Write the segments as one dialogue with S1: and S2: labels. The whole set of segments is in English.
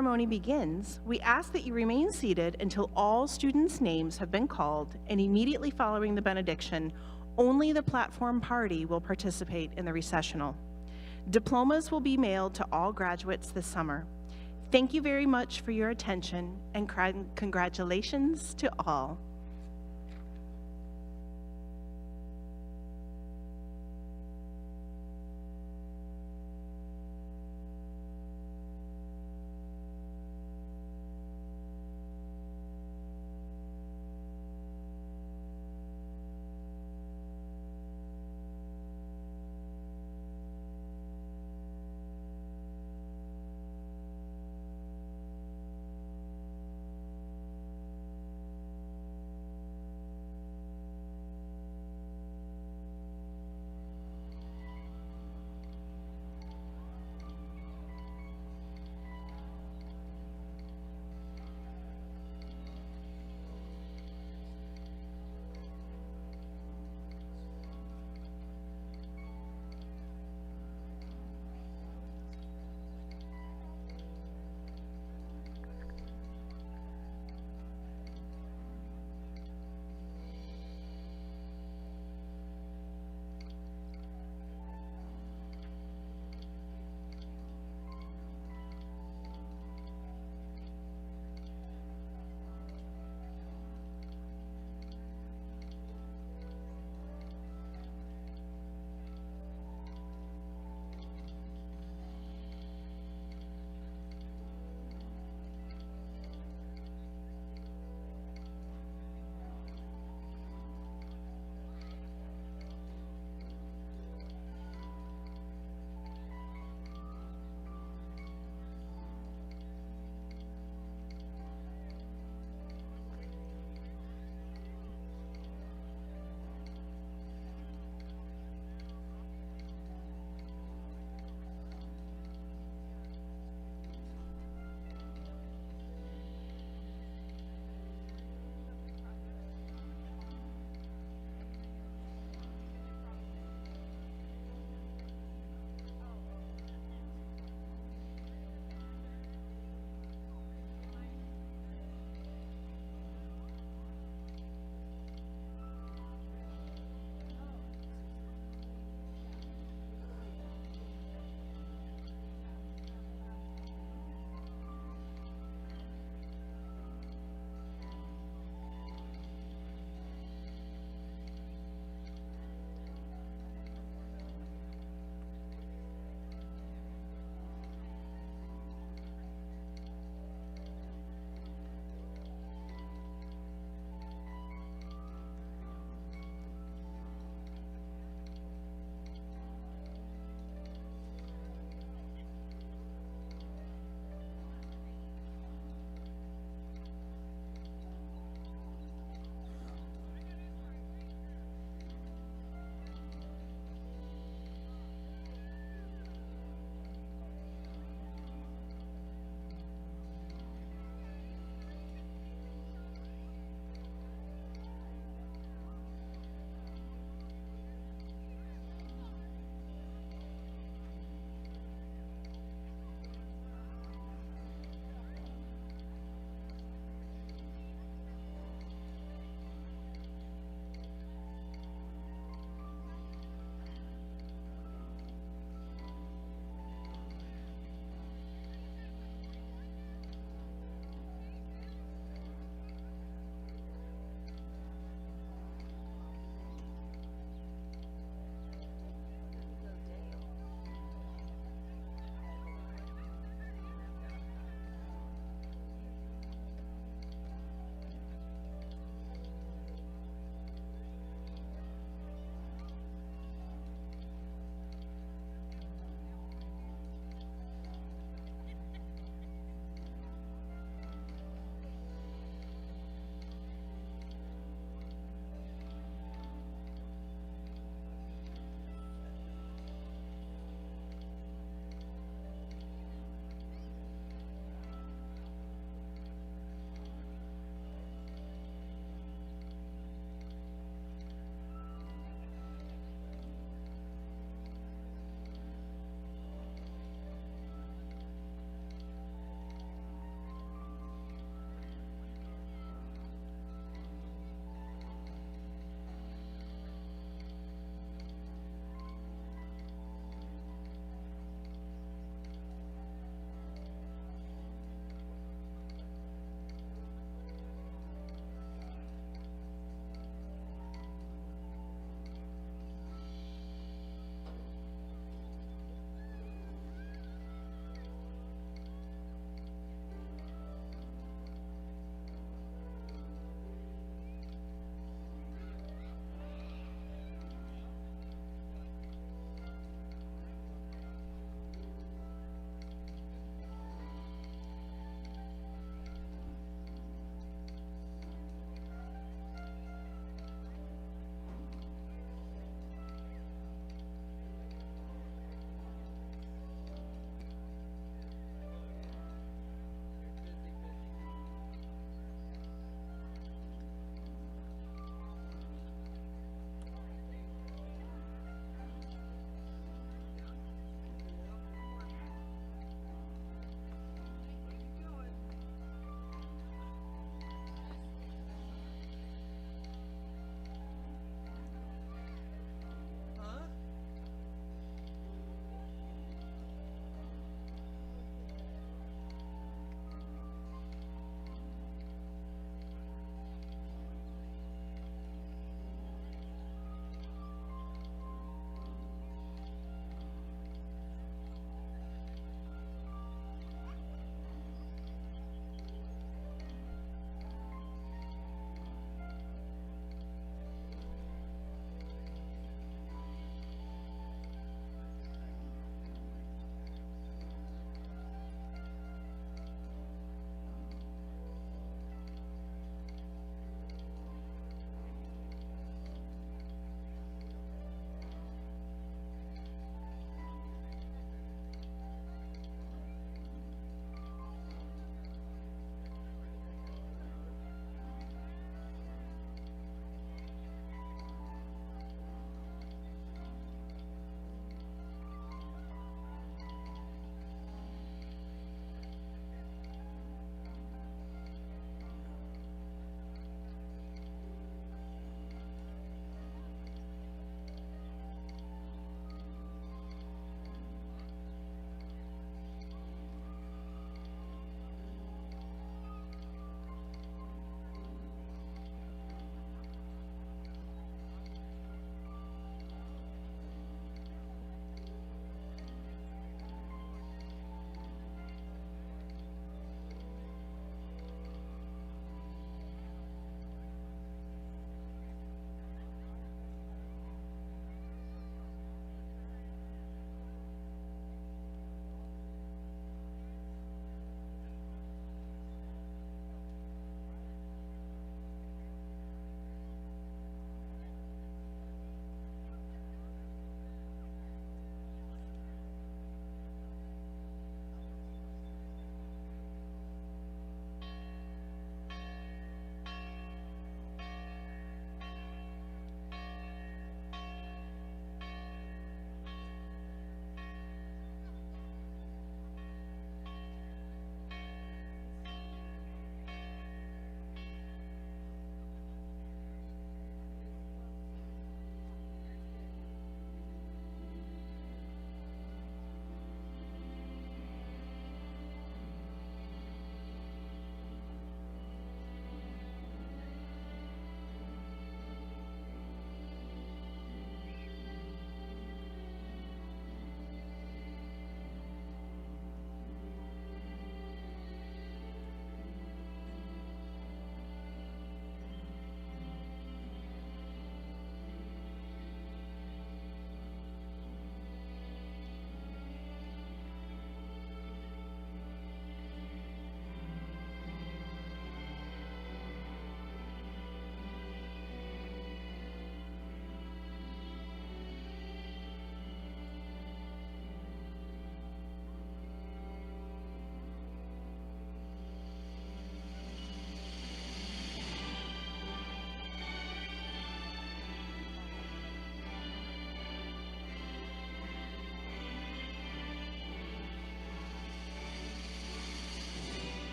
S1: ceremony begins, we ask that you remain seated until all students' names have been called, and immediately following the benediction, only the platform party will participate in the recessional. Diplomas will be mailed to all graduates this summer. Thank you very much for your attention, and congratulations to all.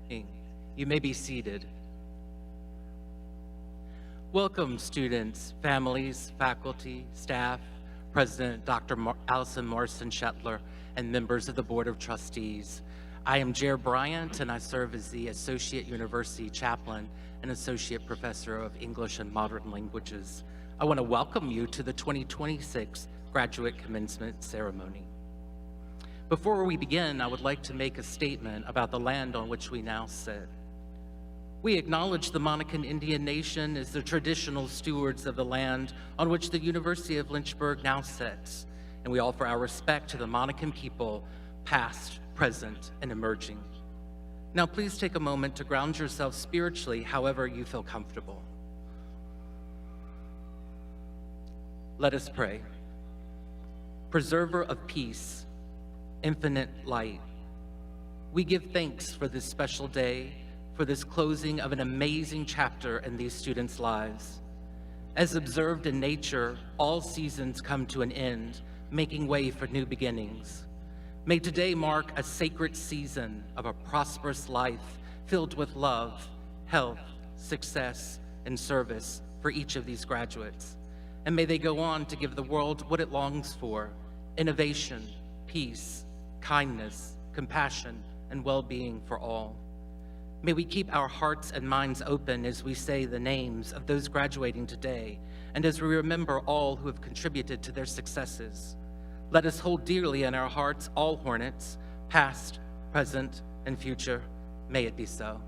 S2: You may be seated. Welcome, students, families, faculty, staff, President Dr. Allison Morrison-Shetler, and members of the Board of Trustees. I am Jer Bryant, and I serve as the Associate University Chaplain and Associate Professor of English and Modern Languages. I want to welcome you to the 2026 Graduate Commencement Ceremony. Before we begin, I would like to make a statement about the land on which we now sit. We acknowledge the Monacan Indian Nation as the traditional stewards of the land on which the University of Lynchburg now sits, and we offer our respect to the Monacan people, past, present, and emerging. Now please take a moment to ground yourself spiritually however you feel comfortable. Let us pray. Preserver of peace, infinite light, we give thanks for this special day, for this closing of an amazing chapter in these students' lives. As observed in nature, all seasons come to an end, making way for new beginnings. May today mark a sacred season of a prosperous life filled with love, health, success, and service for each of these graduates. And may they go on to give the world what it longs for: innovation, peace, kindness, compassion, and well-being for all. May we keep our hearts and minds open as we say the names of those graduating today, and as we remember all who have contributed to their successes. Let us hold dearly in our hearts all Hornets, past, present, and future. May it be so.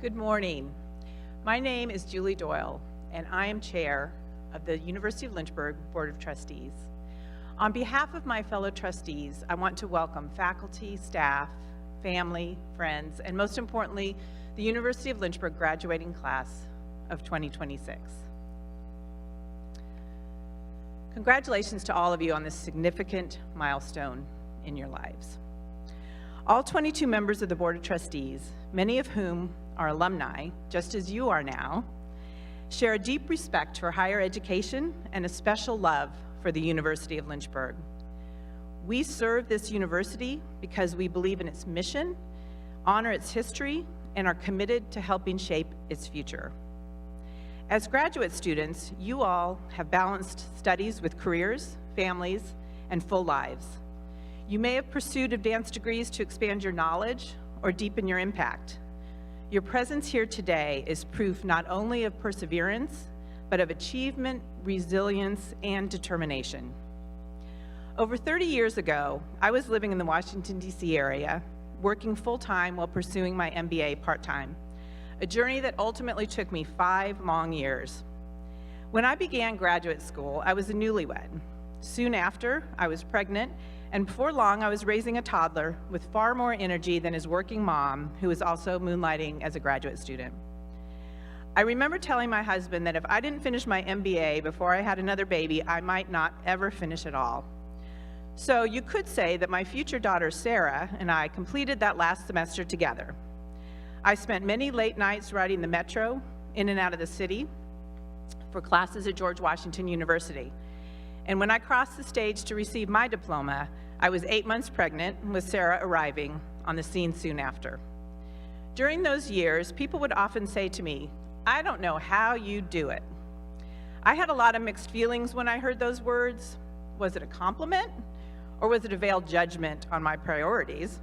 S3: Good morning. My name is Julie Doyle, and I am chair of the University of Lynchburg Board of Trustees. On behalf of my fellow trustees, I want to welcome faculty, staff, family, friends, and most importantly, the University of Lynchburg graduating class of 2026. Congratulations to all of you on this significant milestone in your lives. All 22 members of the Board of Trustees, many of whom are alumni, just as you are now, share a deep respect for higher education and a special love for the University of Lynchburg. We serve this university because we believe in its mission, honor its history, and are committed to helping shape its future. As graduate students, you all have balanced studies with careers, families, and full lives. You may have pursued advanced degrees to expand your knowledge or deepen your impact. Your presence here today is proof not only of perseverance, but of achievement, resilience, and determination. Over 30 years ago, I was living in the Washington, D.C. area, working full-time while pursuing my MBA part-time, a journey that ultimately took me 5 long years. When I began graduate school, I was a newlywed. Soon after, I was pregnant, and before long, I was raising a toddler with far more energy than his working mom, who was also moonlighting as a graduate student. I remember telling my husband that if I didn't finish my MBA before I had another baby, I might not ever finish at all. So you could say that my future daughter, Sarah, and I completed that last semester together. I spent many late nights riding the metro in and out of the city for classes at George Washington University. And when I crossed the stage to receive my diploma, I was 8 months pregnant, with Sarah arriving on the scene soon after. During those years, people would often say to me, "I don't know how you do it." I had a lot of mixed feelings when I heard those words. Was it a compliment, or was it a veiled judgment on my priorities?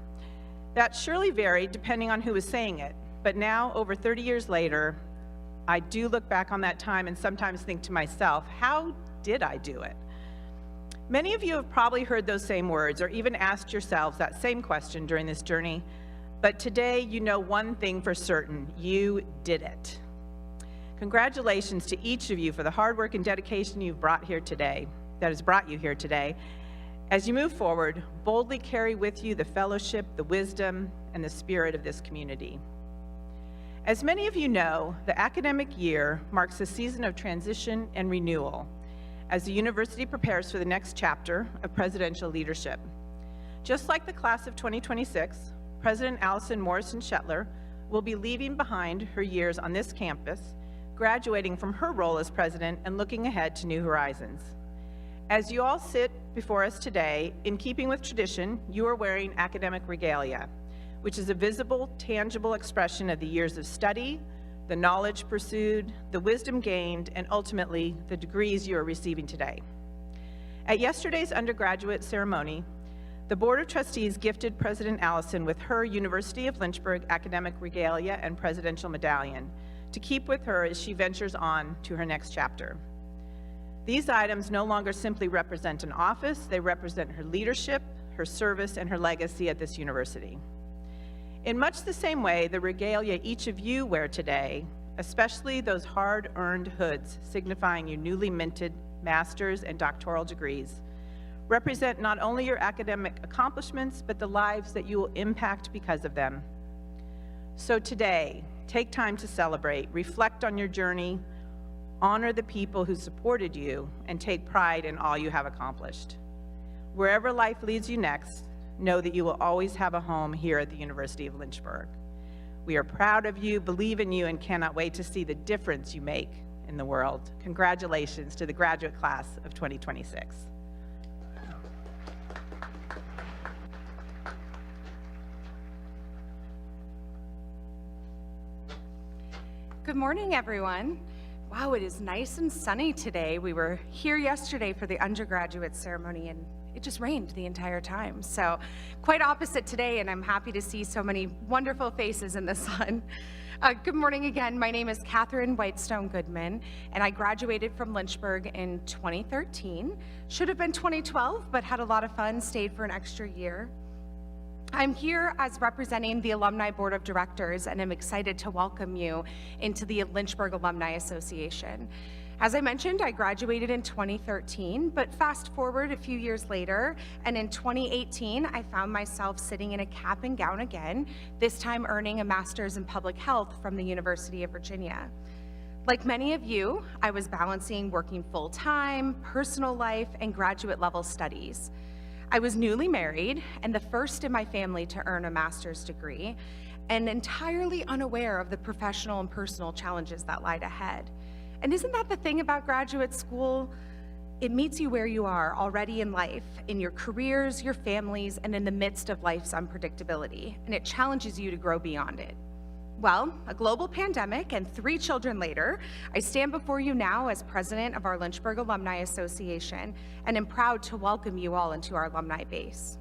S3: That surely varied depending on who was saying it, but now, over 30 years later, I do look back on that time and sometimes think to myself, how did I do it? Many of you have probably heard those same words or even asked yourselves that same question during this journey, but today you know one thing for certain: you did it. Congratulations to each of you for the hard work and dedication you've brought here today, that has brought you here today. As you move forward, boldly carry with you the fellowship, the wisdom, and the spirit of this community. As many of you know, the academic year marks a season of transition and renewal as the university prepares for the next chapter of presidential leadership. Just like the class of 2026, President Allison Morrison-Shetler will be leaving behind her years on this campus, graduating from her role as president and looking ahead to new horizons. As you all sit before us today, in keeping with tradition, you are wearing academic regalia, which is a visible, tangible expression of the years of study, the knowledge pursued, the wisdom gained, and ultimately, the degrees you are receiving today. At yesterday's undergraduate ceremony, the Board of Trustees gifted President Allison with her University of Lynchburg academic regalia and presidential medallion to keep with her as she ventures on to her next chapter. These items no longer simply represent an office, they represent her leadership, her service, and her legacy at this university. In much the same way, the regalia each of you wear today, especially those hard-earned hoods signifying your newly minted master's and doctoral degrees, represent not only your academic accomplishments, but the lives that you will impact because of them. So today, take time to celebrate, reflect on your journey, honor the people who supported you, and take pride in all you have accomplished. Wherever life leads you next, know that you will always have a home here at the University of Lynchburg. We are proud of you, believe in you, and cannot wait to see the difference you make in the world. Congratulations to the graduate class of 2026.
S4: Good morning, everyone. Wow, it is nice and sunny today. We were here yesterday for the undergraduate ceremony, and it just rained the entire time. So quite opposite today, and I'm happy to see so many wonderful faces in the sun. Good morning again. My name is Catherine Whitestone Goodman, and I graduated from Lynchburg in 2013. Should have been 2012, but had a lot of fun, stayed for an extra year. I'm here as representing the Alumni Board of Directors, and I'm excited to welcome you into the Lynchburg Alumni Association. As I mentioned, I graduated in 2013, but fast forward a few years later, and in 2018, I found myself sitting in a cap and gown again, this time earning a master's in public health from the University of Virginia. Like many of you, I was balancing working full-time, personal life, and graduate level studies. I was newly married and the first in my family to earn a master's degree, and entirely unaware of the professional and personal challenges that lied ahead. And isn't that the thing about graduate school? It meets you where you are already in life, in your careers, your families, and in the midst of life's unpredictability, and it challenges you to grow beyond it. Well, a global pandemic and 3 children later, I stand before you now as president of our Lynchburg Alumni Association, and am proud to welcome you all into our alumni base.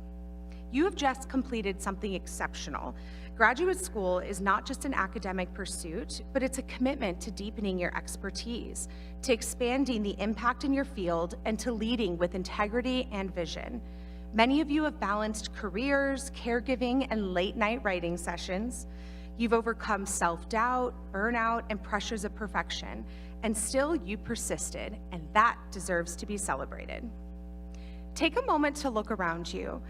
S4: You have just completed something exceptional. Graduate school is not just an academic pursuit, but it's a commitment to deepening your expertise, to expanding the impact in your field, and to leading with integrity and vision. Many of you have balanced careers, caregiving, and late-night writing sessions. You've overcome self-doubt, burnout, and pressures of perfection, and still you persisted, and that deserves to be celebrated. Take a moment to look around you.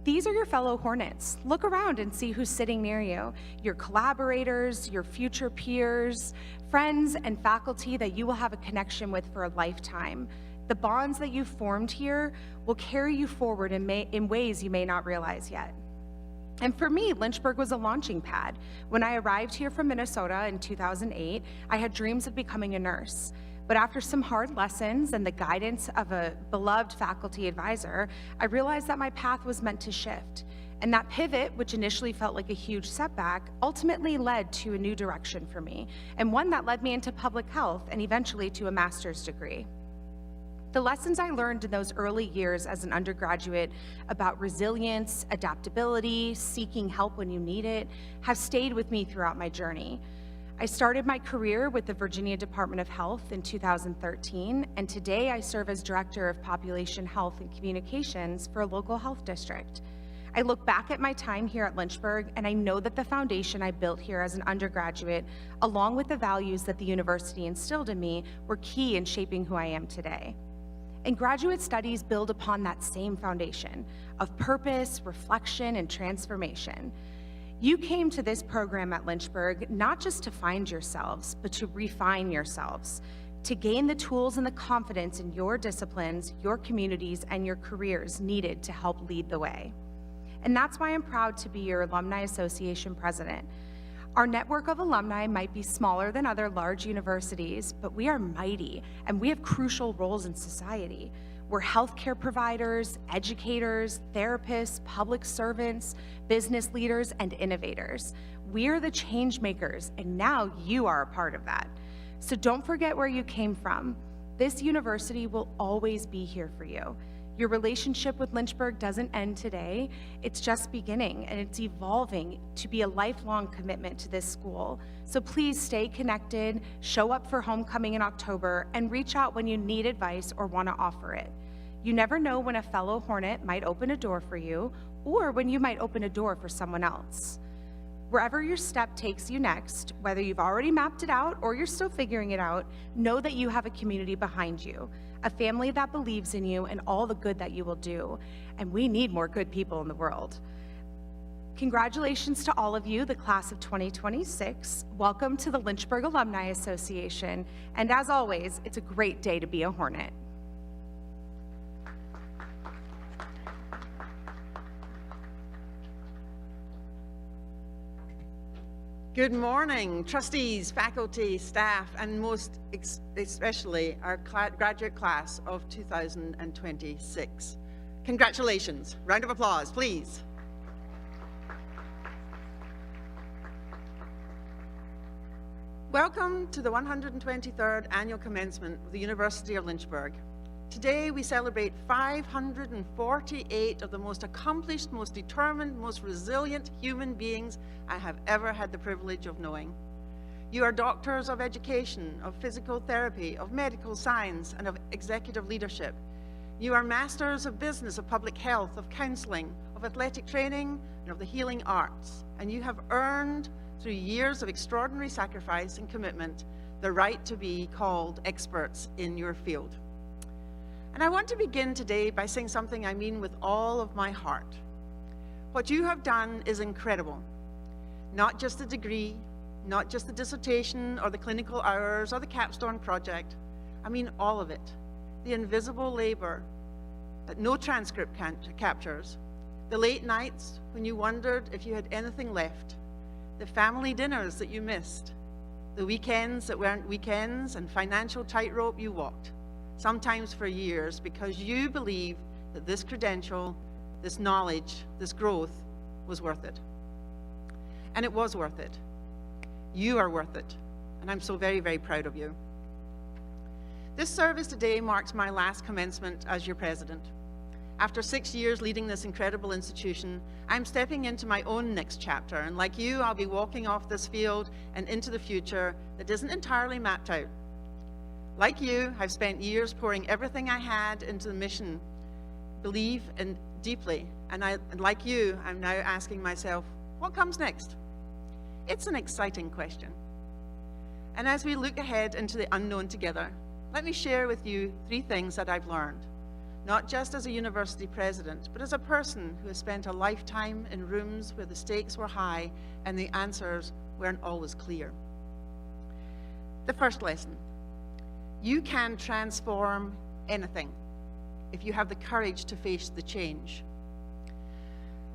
S4: These are your fellow Hornets. Look around and see who's sitting near you, your collaborators, your future peers, friends, and faculty that you will have a connection with for a lifetime. The bonds that you've formed here will carry you forward in ways you may not realize yet. And for me, Lynchburg was a launching pad. When I arrived here from Minnesota in 2008, I had dreams of becoming a nurse. But after some hard lessons and the guidance of a beloved faculty advisor, I realized that my path was meant to shift. And that pivot, which initially felt like a huge setback, ultimately led to a new direction for me, and one that led me into public health and eventually to a master's degree. The lessons I learned in those early years as an undergraduate about resilience, adaptability, seeking help when you need it, have stayed with me throughout my journey. I started my career with the Virginia Department of Health in 2013, and today I serve as Director of Population Health and Communications for a local health district. I look back at my time here at Lynchburg, and I know that the foundation I built here as an undergraduate, along with the values that the university instilled in me, were key in shaping who I am today. And graduate studies build upon that same foundation of purpose, reflection, and transformation. You came to this program at Lynchburg not just to find yourselves, but to refine yourselves, to gain the tools and the confidence in your disciplines, your communities, and your careers needed to help lead the way. And that's why I'm proud to be your Alumni Association president. Our network of alumni might be smaller than other large universities, but we are mighty and we have crucial roles in society. We're healthcare providers, educators, therapists, public servants, business leaders, and innovators. We're the change makers, and now you are a part of that. So don't forget where you came from. This university will always be here for you. Your relationship with Lynchburg doesn't end today. It's just beginning, and it's evolving to be a lifelong commitment to this school. So please stay connected, show up for homecoming in October, and reach out when you need advice or want to offer it. You never know when a fellow Hornet might open a door for you, or when you might open a door for someone else. Wherever your step takes you next, whether you've already mapped it out or you're still figuring it out, know that you have a community behind you, a family that believes in you and all the good that you will do. And we need more good people in the world. Congratulations to all of you, the class of 2026. Welcome to the Lynchburg Alumni Association. And as always, it's a great day to be a Hornet.
S5: Good morning, trustees, faculty, staff, and most especially our graduate class of 2026. Congratulations. Round of applause, please. Welcome to the 123rd Annual Commencement of the University of Lynchburg. Today we celebrate 548 of the most accomplished, most determined, most resilient human beings I have ever had the privilege of knowing. You are doctors of education, of physical therapy, of medical science, and of executive leadership. You are masters of business, of public health, of counseling, of athletic training, and of the healing arts. And you have earned, through years of extraordinary sacrifice and commitment, the right to be called experts in your field. And I want to begin today by saying something I mean with all of my heart. What you have done is incredible. Not just the degree, not just the dissertation or the clinical hours or the capstone project. I mean all of it. The invisible labor that no transcript captures. The late nights when you wondered if you had anything left. The family dinners that you missed. The weekends that weren't weekends and financial tightrope you walked. Sometimes for years, because you believe that this credential, this knowledge, this growth was worth it. And it was worth it. You are worth it, and I'm so very, very proud of you. This service today marks my last commencement as your president. After 6 years leading this incredible institution, I'm stepping into my own next chapter, and like you, I'll be walking off this field and into the future that isn't entirely mapped out. Like you, I've spent years pouring everything I had into the mission, believe in deeply, and like you, I'm now asking myself, what comes next? It's an exciting question. And as we look ahead into the unknown together, let me share with you 3 things that I've learned, not just as a university president, but as a person who has spent a lifetime in rooms where the stakes were high and the answers weren't always clear. The first lesson. You can transform anything if you have the courage to face the change.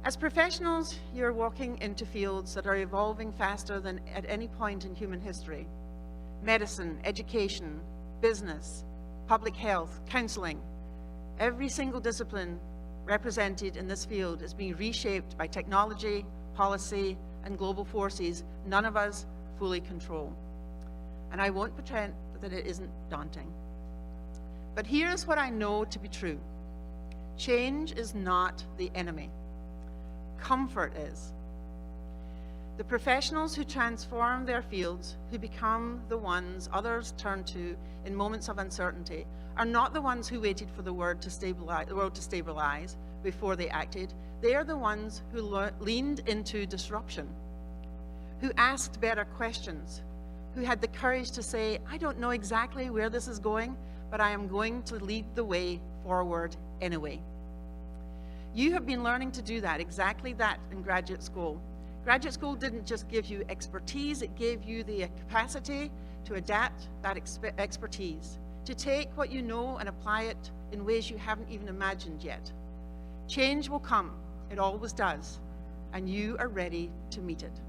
S5: As professionals, you're walking into fields that are evolving faster than at any point in human history. Medicine, education, business, public health, counseling. Every single discipline represented in this field is being reshaped by technology, policy, and global forces none of us fully control. And I won't pretend that it isn't daunting. But here's what I know to be true. Change is not the enemy. Comfort is. The professionals who transform their fields, who become the ones others turn to in moments of uncertainty, are not the ones who waited for the world to stabilize before they acted. They are the ones who leaned into disruption, who asked better questions, who had the courage to say, I don't know exactly where this is going, but I am going to lead the way forward anyway. You have been learning to do that, exactly that, in graduate school. Graduate school didn't just give you expertise, it gave you the capacity to adapt that expertise, to take what you know and apply it in ways you haven't even imagined yet. Change will come, it always does, and you are ready to meet it.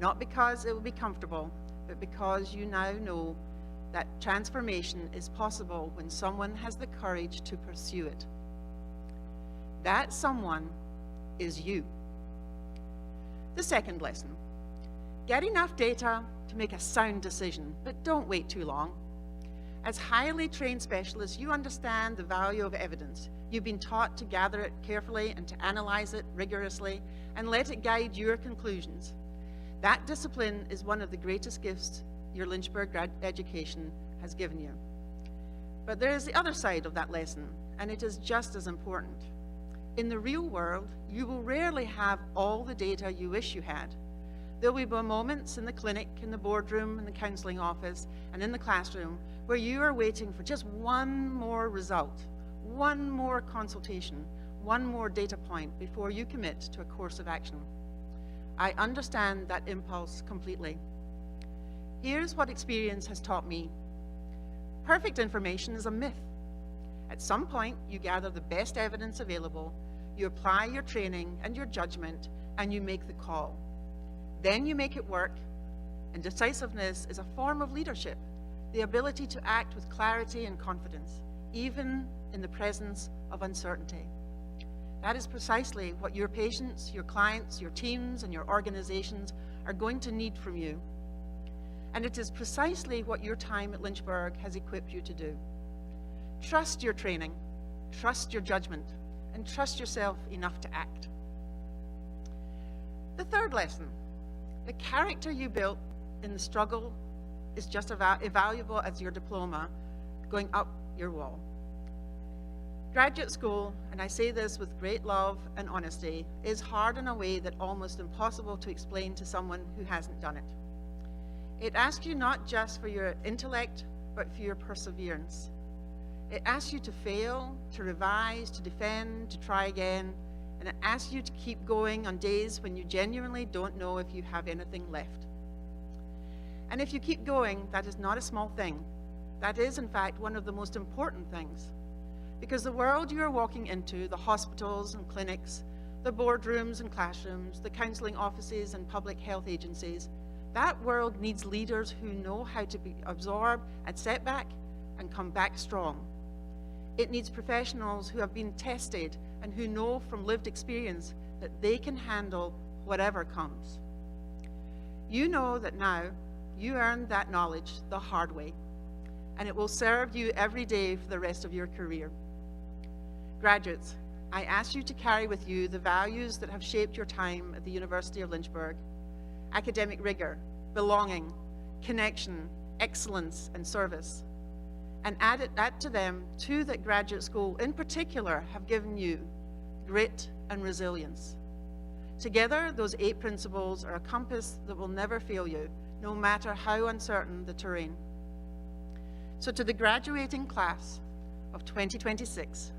S5: not because it will be comfortable, but because you now know that transformation is possible when someone has the courage to pursue it. That someone is you. The second lesson: get enough data to make a sound decision, but don't wait too long. As highly trained specialists, you understand the value of evidence. You've been taught to gather it carefully and to analyze it rigorously and let it guide your conclusions. That discipline is one of the greatest gifts your Lynchburg education has given you. But there is the other side of that lesson, and it is just as important. In the real world, you will rarely have all the data you wish you had. There will be moments in the clinic, in the boardroom, in the counseling office, and in the classroom where you are waiting for just one more result, one more consultation, one more data point before you commit to a course of action. I understand that impulse completely. Here's what experience has taught me. Perfect information is a myth. At some point, you gather the best evidence available, you apply your training and your judgment, and you make the call. Then you make it work, and decisiveness is a form of leadership, the ability to act with clarity and confidence, even in the presence of uncertainty. That is precisely what your patients, your clients, your teams, and your organizations are going to need from you. And it is precisely what your time at Lynchburg has equipped you to do. Trust your training, trust your judgment, and trust yourself enough to act. The third lesson: the character you built in the struggle is just as valuable as your diploma going up your wall. Graduate school, and I say this with great love and honesty, is hard in a way that almost impossible to explain to someone who hasn't done it. It asks you not just for your intellect, but for your perseverance. It asks you to fail, to revise, to defend, to try again, and it asks you to keep going on days when you genuinely don't know if you have anything left. And if you keep going, that is not a small thing. That is, in fact, one of the most important things. Because the world you are walking into, the hospitals and clinics, the boardrooms and classrooms, the counseling offices and public health agencies, that world needs leaders who know how to absorb a setback and come back strong. It needs professionals who have been tested and who know from lived experience that they can handle whatever comes. You know that now you earned that knowledge the hard way, and it will serve you every day for the rest of your career. Graduates, I ask you to carry with you the values that have shaped your time at the University of Lynchburg: academic rigor, belonging, connection, excellence, and service. And add to them two that graduate school in particular have given you: grit and resilience. Together, those 8 principles are a compass that will never fail you, no matter how uncertain the terrain. So to the graduating class of 2026,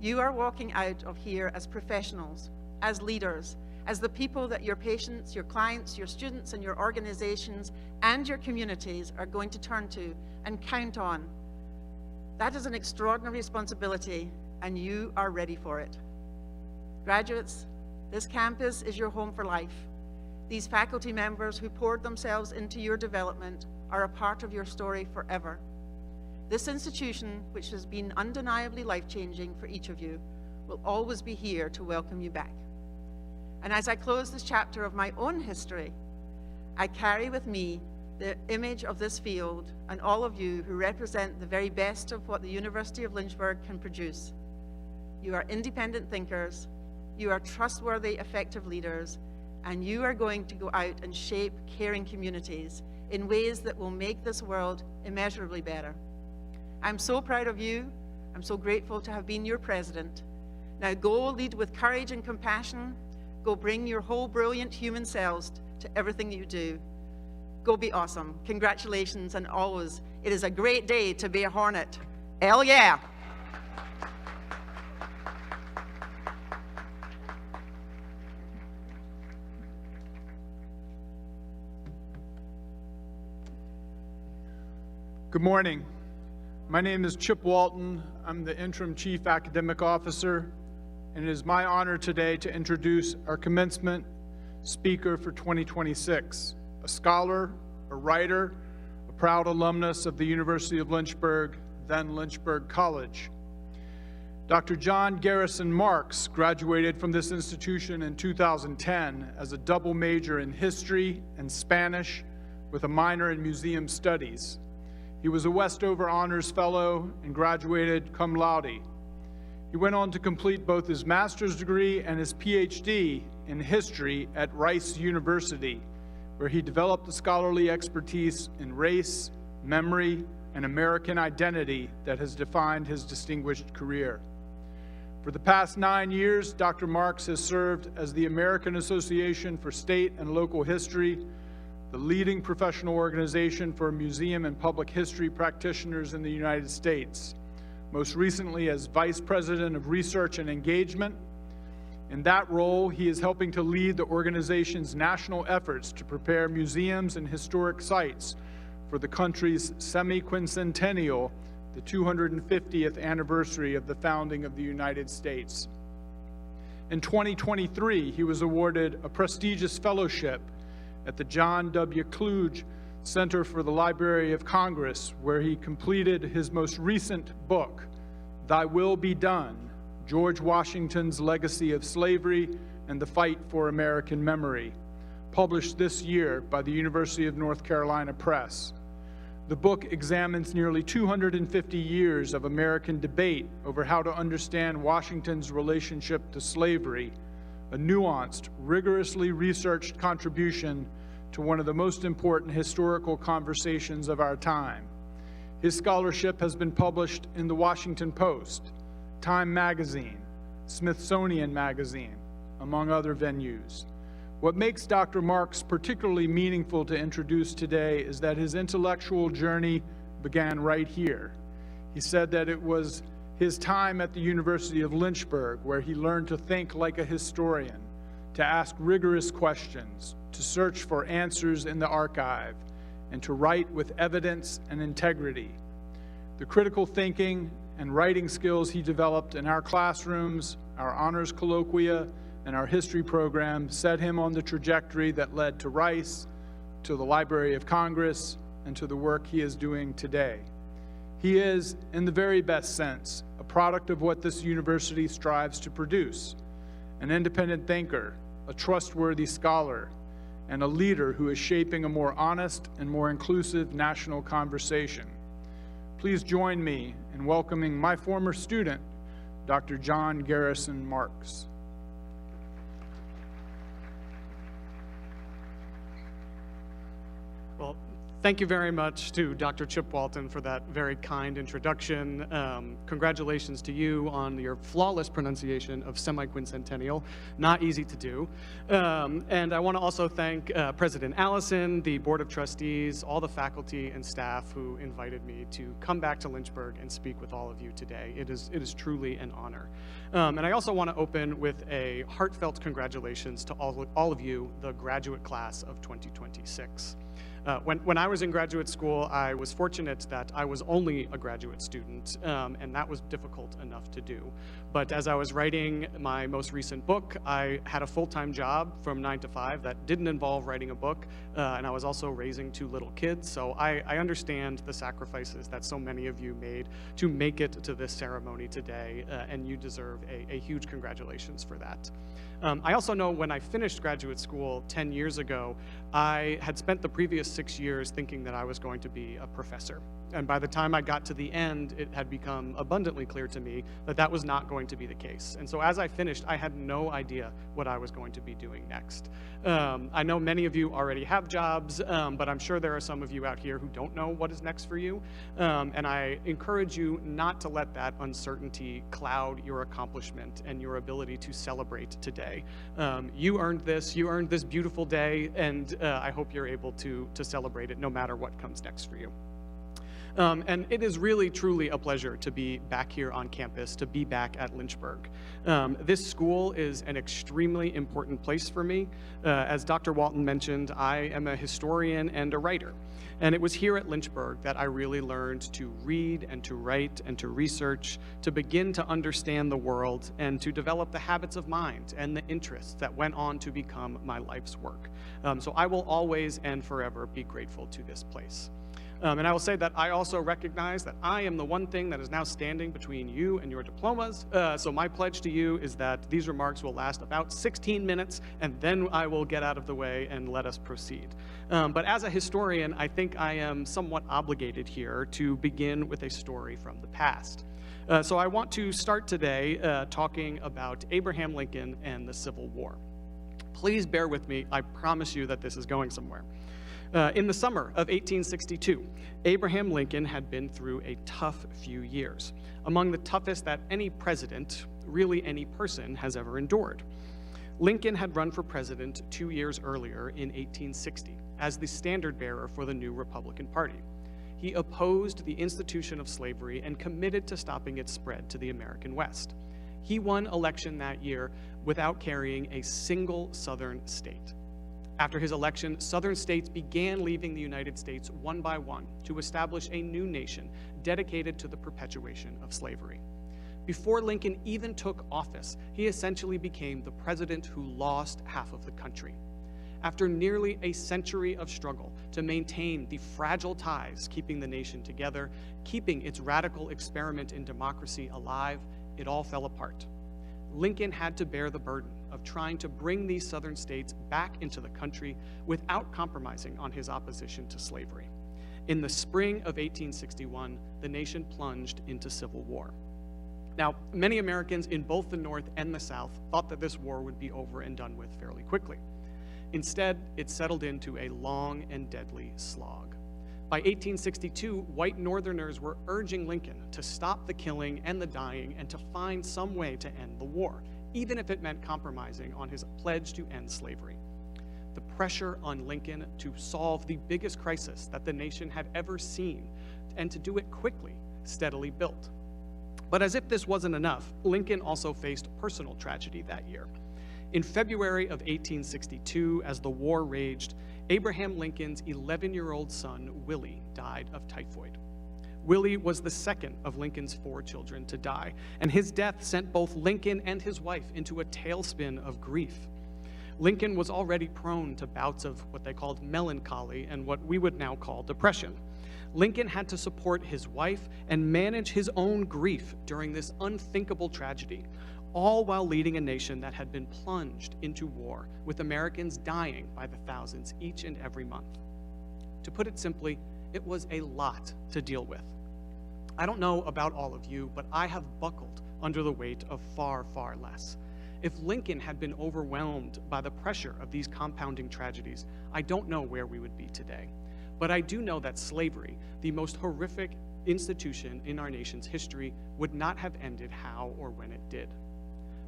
S5: you are walking out of here as professionals, as leaders, as the people that your patients, your clients, your students, and your organizations and your communities are going to turn to and count on. That is an extraordinary responsibility, and you are ready for it. Graduates, this campus is your home for life. These faculty members who poured themselves into your development are a part of your story forever. This institution, which has been undeniably life-changing for each of you, will always be here to welcome you back. And as I close this chapter of my own history, I carry with me the image of this field and all of you who represent the very best of what the University of Lynchburg can produce. You are independent thinkers, you are trustworthy, effective leaders, and you are going to go out and shape caring communities in ways that will make this world immeasurably better. I'm so proud of you. I'm so grateful to have been your president. Now go lead with courage and compassion. Go bring your whole brilliant human selves to everything you do. Go be awesome. Congratulations, and always, it is a great day to be a Hornet. Hell yeah.
S6: Good morning. My name is Chip Walton. I'm the Interim Chief Academic Officer, and it is my honor today to introduce our commencement speaker for 2026, a scholar, a writer, a proud alumnus of the University of Lynchburg, then Lynchburg College. Dr. John Garrison Marks graduated from this institution in 2010 as a double major in history and Spanish with a minor in museum studies. He was a Westover Honors Fellow and graduated cum laude. He went on to complete both his master's degree and his PhD in history at Rice University, where he developed a scholarly expertise in race, memory, and American identity that has defined his distinguished career. For the past 9 years, Dr. Marks has served as the American Association for State and Local History, the leading professional organization for museum and public history practitioners in the United States, most recently as Vice President of Research and Engagement. In that role, he is helping to lead the organization's national efforts to prepare museums and historic sites for the country's semi-quincentennial, the 250th anniversary of the founding of the United States. In 2023, he was awarded a prestigious fellowship at the John W. Kluge Center for the Library of Congress, where he completed his most recent book, Thy Will Be Done, George Washington's Legacy of Slavery and the Fight for American Memory, published this year by the University of North Carolina Press. The book examines nearly 250 years of American debate over how to understand Washington's relationship to slavery, a nuanced, rigorously researched contribution to one of the most important historical conversations of our time. His scholarship has been published in the Washington Post, Time Magazine, Smithsonian Magazine, among other venues. What makes Dr. Marks particularly meaningful to introduce today is that his intellectual journey began right here. He said that it was his time at the University of Lynchburg where he learned to think like a historian, to ask rigorous questions, to search for answers in the archive, and to write with evidence and integrity. The critical thinking and writing skills he developed in our classrooms, our honors colloquia, and our history program set him on the trajectory that led to Rice, to the Library of Congress, and to the work he is doing today. He is, in the very best sense, a product of what this university strives to produce, an independent thinker, a trustworthy scholar, and a leader who is shaping a more honest and more inclusive national conversation. Please join me in welcoming my former student, Dr. John Garrison Marks.
S7: Well, thank you very much to Dr. Chip Walton for that very kind introduction. Congratulations to you on your flawless pronunciation of semi-quincentennial. Not easy to do. And I want to also thank President Allison, the Board of Trustees, all the faculty and staff who invited me to come back to Lynchburg and speak with all of you today. It is truly an honor. And I also want to open with a heartfelt congratulations to all of you, the graduate class of 2026. When I was in graduate school, I was fortunate that I was only a graduate student, and that was difficult enough to do. But as I was writing my most recent book, I had a full-time job from 9 to 5 that didn't involve writing a book, and I was also raising 2 little kids, so I understand the sacrifices that so many of you made to make it to this ceremony today, and you deserve a huge congratulations for that. I also know when I finished graduate school 10 years ago, I had spent the previous 6 years thinking that I was going to be a professor. And by the time I got to the end, it had become abundantly clear to me that that was not going to be the case. And so as I finished, I had no idea what I was going to be doing next. I know many of you already have jobs, but I'm sure there are some of you out here who don't know what is next for you. And I encourage you not to let that uncertainty cloud your accomplishment and your ability to celebrate today. You earned this beautiful day, and I hope you're able to celebrate it no matter what comes next for you. And it is really, truly a pleasure to be back here on campus, to be back at Lynchburg. This school is an extremely important place for me. As Dr. Walton mentioned, I am a historian and a writer. And it was here at Lynchburg that I really learned to read and to write and to research, to begin to understand the world and to develop the habits of mind and the interests that went on to become my life's work. So I will always and forever be grateful to this place. And I will say that I also recognize that I am the one thing that is now standing between you and your diplomas. So my pledge to you is that these remarks will last about 16 minutes, and then I will get out of the way and let us proceed. But as a historian, I think I am somewhat obligated here to begin with a story from the past. So I want to start today talking about Abraham Lincoln and the Civil War. Please bear with me. I promise you that this is going somewhere. In the summer of 1862, Abraham Lincoln had been through a tough few years, among the toughest that any president, really any person, has ever endured. Lincoln had run for president 2 years earlier in 1860 as the standard bearer for the new Republican Party. He opposed the institution of slavery and committed to stopping its spread to the American West. He won election that year without carrying a single Southern state. After his election, Southern states began leaving the United States one by one to establish a new nation dedicated to the perpetuation of slavery. Before Lincoln even took office, he essentially became the president who lost half of the country. After nearly a century of struggle to maintain the fragile ties keeping the nation together, keeping its radical experiment in democracy alive, it all fell apart. Lincoln had to bear the burden of trying to bring these southern states back into the country without compromising on his opposition to slavery. In the spring of 1861, the nation plunged into civil war. Now, many Americans in both the North and the South thought that this war would be over and done with fairly quickly. Instead, it settled into a long and deadly slog. By 1862, white Northerners were urging Lincoln to stop the killing and the dying and to find some way to end the war, even if it meant compromising on his pledge to end slavery. The pressure on Lincoln to solve the biggest crisis that the nation had ever seen, and to do it quickly, steadily built. But as if this wasn't enough, Lincoln also faced personal tragedy that year. In February of 1862, as the war raged, Abraham Lincoln's 11-year-old son, Willie, died of typhoid. Willie was the second of Lincoln's 4 children to die, and his death sent both Lincoln and his wife into a tailspin of grief. Lincoln was already prone to bouts of what they called melancholy and what we would now call depression. Lincoln had to support his wife and manage his own grief during this unthinkable tragedy, all while leading a nation that had been plunged into war, with Americans dying by the thousands each and every month. To put it simply, it was a lot to deal with. I don't know about all of you, but I have buckled under the weight of far, far less. If Lincoln had been overwhelmed by the pressure of these compounding tragedies, I don't know where we would be today. But I do know that slavery, the most horrific institution in our nation's history, would not have ended how or when it did.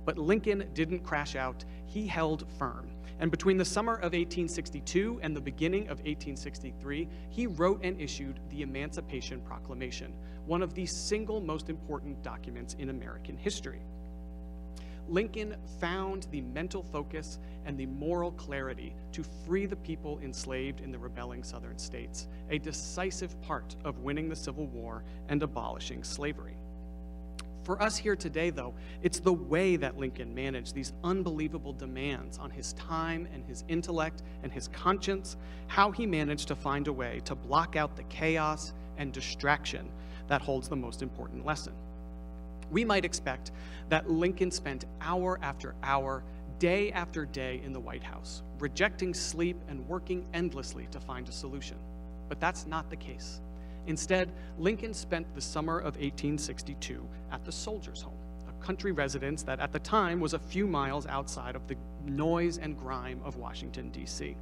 S7: But Lincoln didn't crash out. He held firm. And between the summer of 1862 and the beginning of 1863, he wrote and issued the Emancipation Proclamation, one of the single most important documents in American history. Lincoln found the mental focus and the moral clarity to free the people enslaved in the rebelling southern states, a decisive part of winning the Civil War and abolishing slavery. For us here today, though, it's the way that Lincoln managed these unbelievable demands on his time and his intellect and his conscience, how he managed to find a way to block out the chaos and distraction that holds the most important lesson. We might expect that Lincoln spent hour after hour, day after day in the White House, rejecting sleep and working endlessly to find a solution. But that's not the case. Instead, Lincoln spent the summer of 1862 at the Soldiers' Home, a country residence that at the time was a few miles outside of the noise and grime of Washington, D.C.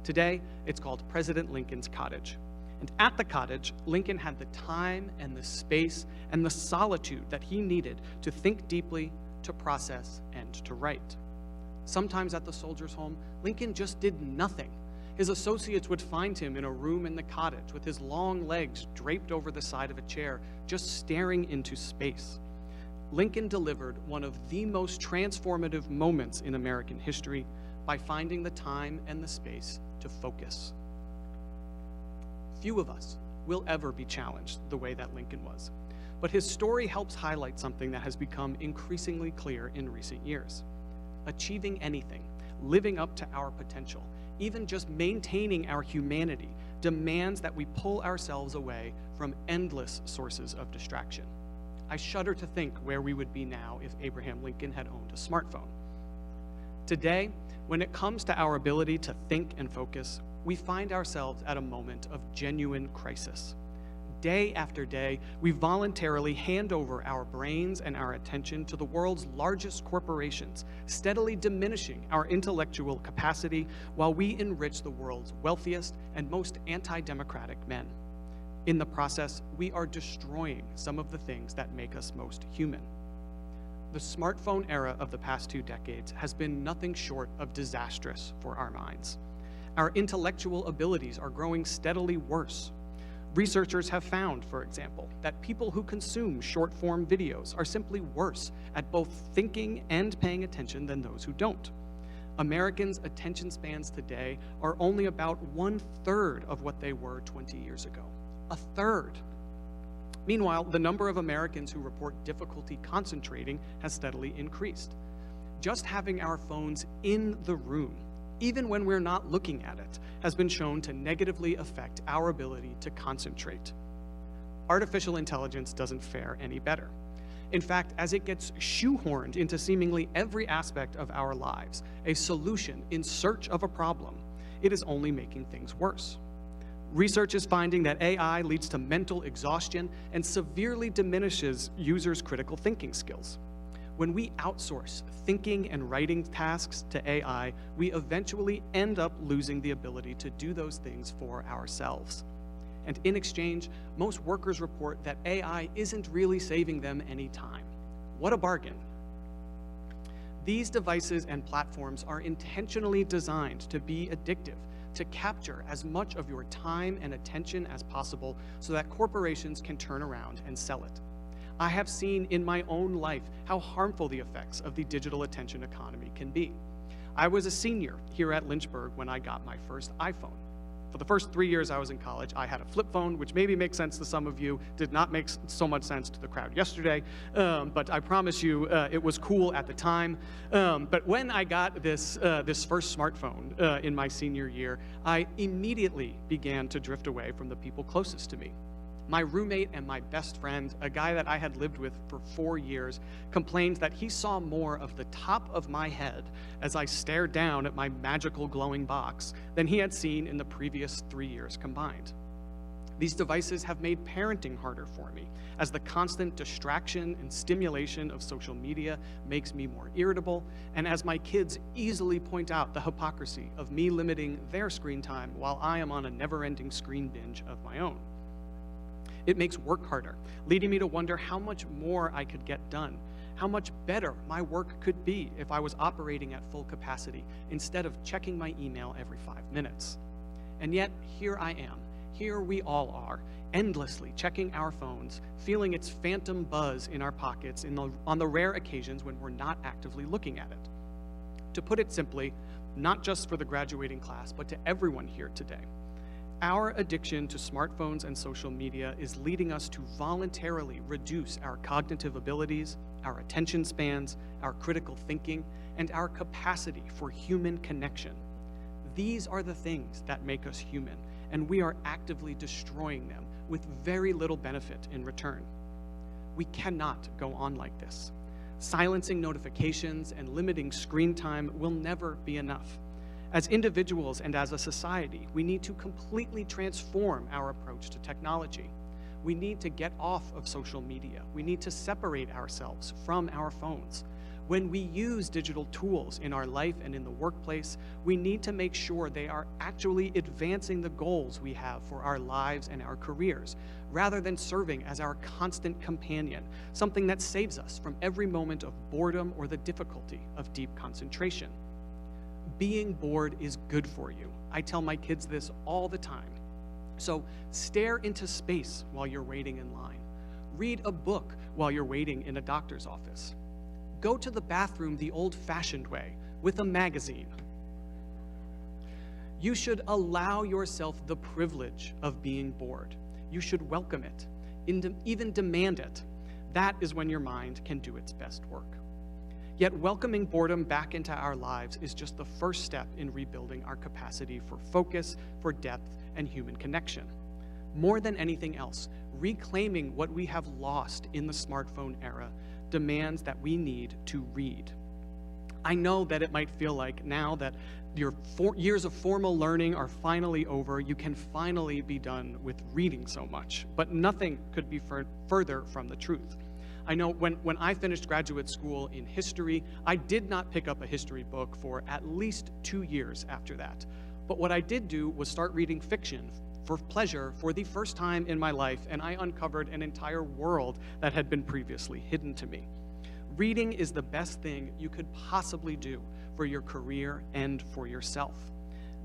S7: Today, it's called President Lincoln's Cottage. And at the cottage, Lincoln had the time and the space and the solitude that he needed to think deeply, to process, and to write. Sometimes at the Soldiers' Home, Lincoln just did nothing. His associates would find him in a room in the cottage with his long legs draped over the side of a chair, just staring into space. Lincoln delivered one of the most transformative moments in American history by finding the time and the space to focus. Few of us will ever be challenged the way that Lincoln was, but his story helps highlight something that has become increasingly clear in recent years. Achieving anything, living up to our potential, even just maintaining our humanity, demands that we pull ourselves away from endless sources of distraction. I shudder to think where we would be now if Abraham Lincoln had owned a smartphone. Today, when it comes to our ability to think and focus, we find ourselves at a moment of genuine crisis. Day after day, we voluntarily hand over our brains and our attention to the world's largest corporations, steadily diminishing our intellectual capacity while we enrich the world's wealthiest and most anti-democratic men. In the process, we are destroying some of the things that make us most human. The smartphone era of the past 2 decades has been nothing short of disastrous for our minds. Our intellectual abilities are growing steadily worse. Researchers have found, for example, that people who consume short-form videos are simply worse at both thinking and paying attention than those who don't. Americans' attention spans today are only about 1/3 of what they were 20 years ago. 1/3. Meanwhile, the number of Americans who report difficulty concentrating has steadily increased. Just having our phones in the room, even when we're not looking at it, has been shown to negatively affect our ability to concentrate. Artificial intelligence doesn't fare any better. In fact, as it gets shoehorned into seemingly every aspect of our lives, a solution in search of a problem, it is only making things worse. Research is finding that AI leads to mental exhaustion and severely diminishes users' critical thinking skills. When we outsource thinking and writing tasks to AI, we eventually end up losing the ability to do those things for ourselves. And in exchange, most workers report that AI isn't really saving them any time. What a bargain. These devices and platforms are intentionally designed to be addictive, to capture as much of your time and attention as possible so that corporations can turn around and sell it. I have seen in my own life how harmful the effects of the digital attention economy can be. I was a senior here at Lynchburg when I got my first iPhone. For the first 3 years I was in college, I had a flip phone, which maybe makes sense to some of you, did not make so much sense to the crowd yesterday, but I promise you it was cool at the time. But when I got this first smartphone in my senior year, I immediately began to drift away from the people closest to me. My roommate and my best friend, a guy that I had lived with for 4 years, complained that he saw more of the top of my head as I stared down at my magical glowing box than he had seen in the previous 3 years combined. These devices have made parenting harder for me, as the constant distraction and stimulation of social media makes me more irritable, and as my kids easily point out the hypocrisy of me limiting their screen time while I am on a never-ending screen binge of my own. It makes work harder, leading me to wonder how much more I could get done, how much better my work could be if I was operating at full capacity instead of checking my email every 5 minutes. And yet, here I am, here we all are, endlessly checking our phones, feeling its phantom buzz in our pockets on the rare occasions when we're not actively looking at it. To put it simply, not just for the graduating class, but to everyone here today, our addiction to smartphones and social media is leading us to voluntarily reduce our cognitive abilities, our attention spans, our critical thinking, and our capacity for human connection. These are the things that make us human, and we are actively destroying them with very little benefit in return. We cannot go on like this. Silencing notifications and limiting screen time will never be enough. As individuals and as a society, we need to completely transform our approach to technology. We need to get off of social media. We need to separate ourselves from our phones. When we use digital tools in our life and in the workplace, we need to make sure they are actually advancing the goals we have for our lives and our careers, rather than serving as our constant companion, something that saves us from every moment of boredom or the difficulty of deep concentration. Being bored is good for you. I tell my kids this all the time. So stare into space while you're waiting in line. Read a book while you're waiting in a doctor's office. Go to the bathroom the old-fashioned way, with a magazine. You should allow yourself the privilege of being bored. You should welcome it, even demand it. That is when your mind can do its best work. Yet welcoming boredom back into our lives is just the first step in rebuilding our capacity for focus, for depth, and human connection. More than anything else, reclaiming what we have lost in the smartphone era demands that we need to read. I know that it might feel like now that your 4 years of formal learning are finally over, you can finally be done with reading so much, but nothing could be further from the truth. I know when I finished graduate school in history, I did not pick up a history book for at least 2 years after that. But what I did do was start reading fiction for pleasure for the first time in my life, and I uncovered an entire world that had been previously hidden to me. Reading is the best thing you could possibly do for your career and for yourself.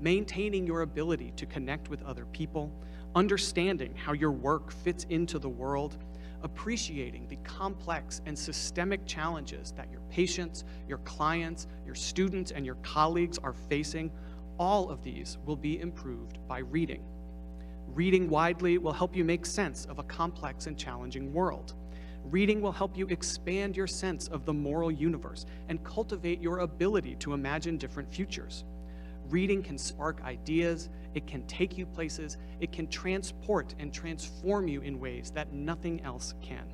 S7: Maintaining your ability to connect with other people, understanding how your work fits into the world, appreciating the complex and systemic challenges that your patients, your clients, your students, and your colleagues are facing, all of these will be improved by reading. Reading widely will help you make sense of a complex and challenging world. Reading will help you expand your sense of the moral universe and cultivate your ability to imagine different futures. Reading can spark ideas, it can take you places, it can transport and transform you in ways that nothing else can.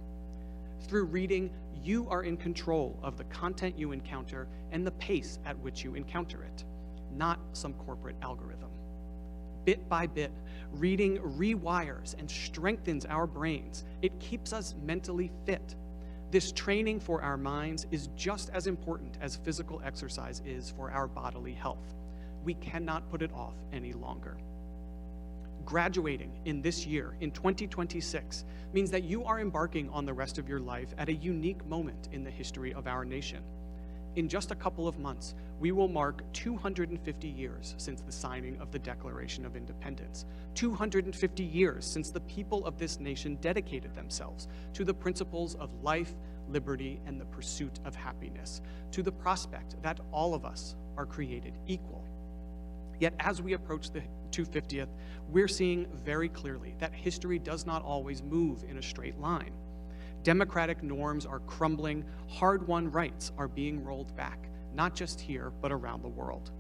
S7: Through reading, you are in control of the content you encounter and the pace at which you encounter it, not some corporate algorithm. Bit by bit, reading rewires and strengthens our brains. It keeps us mentally fit. This training for our minds is just as important as physical exercise is for our bodily health. We cannot put it off any longer. Graduating in this year, in 2026, means that you are embarking on the rest of your life at a unique moment in the history of our nation. In just a couple of months, we will mark 250 years since the signing of the Declaration of Independence, 250 years since the people of this nation dedicated themselves to the principles of life, liberty, and the pursuit of happiness, to the prospect that all of us are created equal. Yet as we approach the 250th, we're seeing very clearly that history does not always move in a straight line. Democratic norms are crumbling, hard-won rights are being rolled back, not just here, but around the world.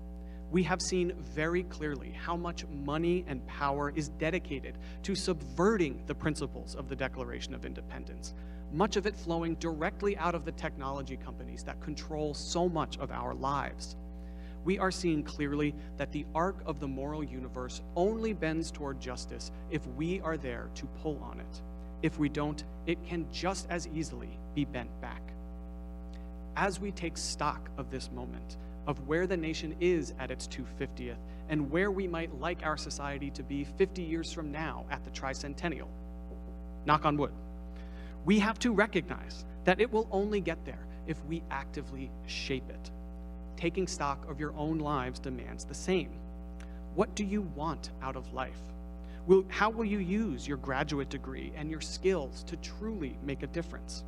S7: We have seen very clearly how much money and power is dedicated to subverting the principles of the Declaration of Independence, much of it flowing directly out of the technology companies that control so much of our lives. We are seeing clearly that the arc of the moral universe only bends toward justice if we are there to pull on it. If we don't, it can just as easily be bent back. As we take stock of this moment, of where the nation is at its 250th, and where we might like our society to be 50 years from now at the tricentennial, knock on wood, we have to recognize that it will only get there if we actively shape it. Taking stock of your own lives demands the same. What do you want out of life? How will you use your graduate degree and your skills to truly make a difference?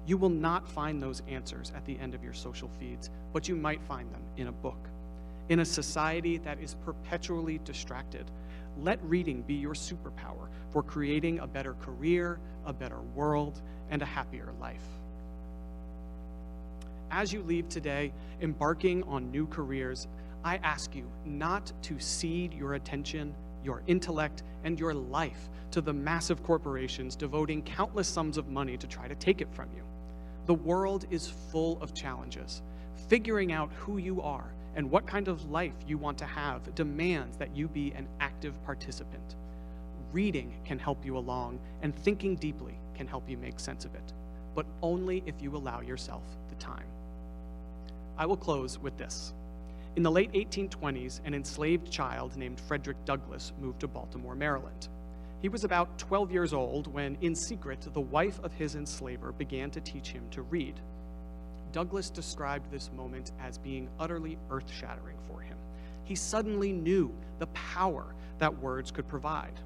S7: You will not find those answers at the end of your social feeds, but you might find them in a book. In a society that is perpetually distracted, let reading be your superpower for creating a better career, a better world, and a happier life. As you leave today, embarking on new careers, I ask you not to cede your attention, your intellect, and your life to the massive corporations devoting countless sums of money to try to take it from you. The world is full of challenges. Figuring out who you are and what kind of life you want to have demands that you be an active participant. Reading can help you along, and thinking deeply can help you make sense of it, but only if you allow yourself the time. I will close with this. In the late 1820s, an enslaved child named Frederick Douglass moved to Baltimore, Maryland. He was about 12 years old when, in secret, the wife of his enslaver began to teach him to read. Douglass described this moment as being utterly earth-shattering for him. he suddenly knew the power that words could provide.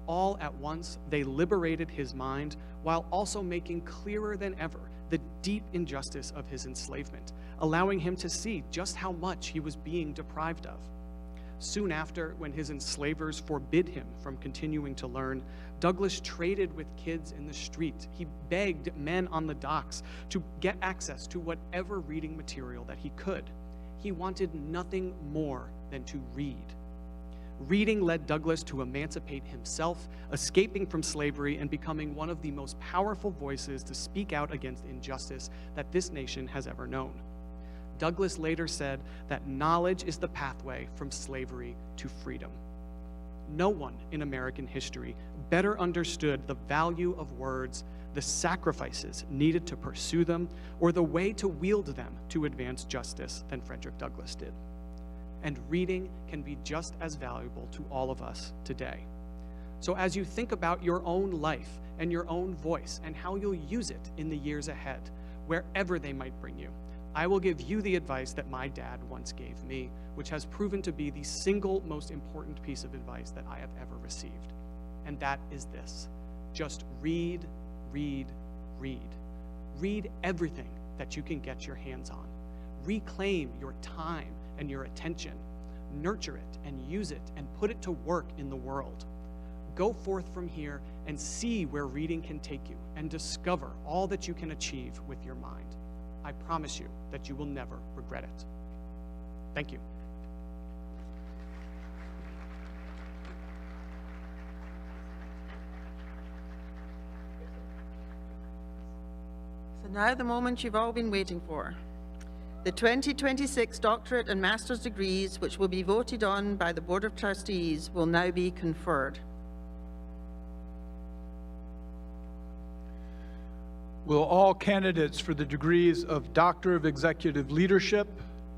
S7: All at once, they liberated his mind while also making clearer than ever the deep injustice of his enslavement, allowing him to see just how much he was being deprived of. Soon after, when his enslavers forbid him from continuing to learn, Douglas traded with kids in the street. He begged men on the docks to get access to whatever reading material that he could. He wanted nothing more than to read. Reading led Douglas to emancipate himself, escaping from slavery and becoming one of the most powerful voices to speak out against injustice that this nation has ever known. Douglas later said that knowledge is the pathway from slavery to freedom. No one in American history better understood the value of words, the sacrifices needed to pursue them, or the way to wield them to advance justice than Frederick Douglass did. And reading can be just as valuable to all of us today. So as you think about your own life and your own voice and how you'll use it in the years ahead, wherever they might bring you, I will give you the advice that my dad once gave me, which has proven to be the single most important piece of advice that I have ever received. And that is this: just read, read, read. Read everything that you can get your hands on. Reclaim your time and your attention. Nurture it and use it and put it to work in the world. Go forth from here and see where reading can take you and discover all that you can achieve with your mind. I promise you that you will never regret it. Thank you.
S5: So now the moment you've all been waiting for. The 2026 doctorate and master's degrees, which will be voted on by the Board of Trustees, will now be conferred.
S6: Will all candidates for the degrees of Doctor of Executive Leadership,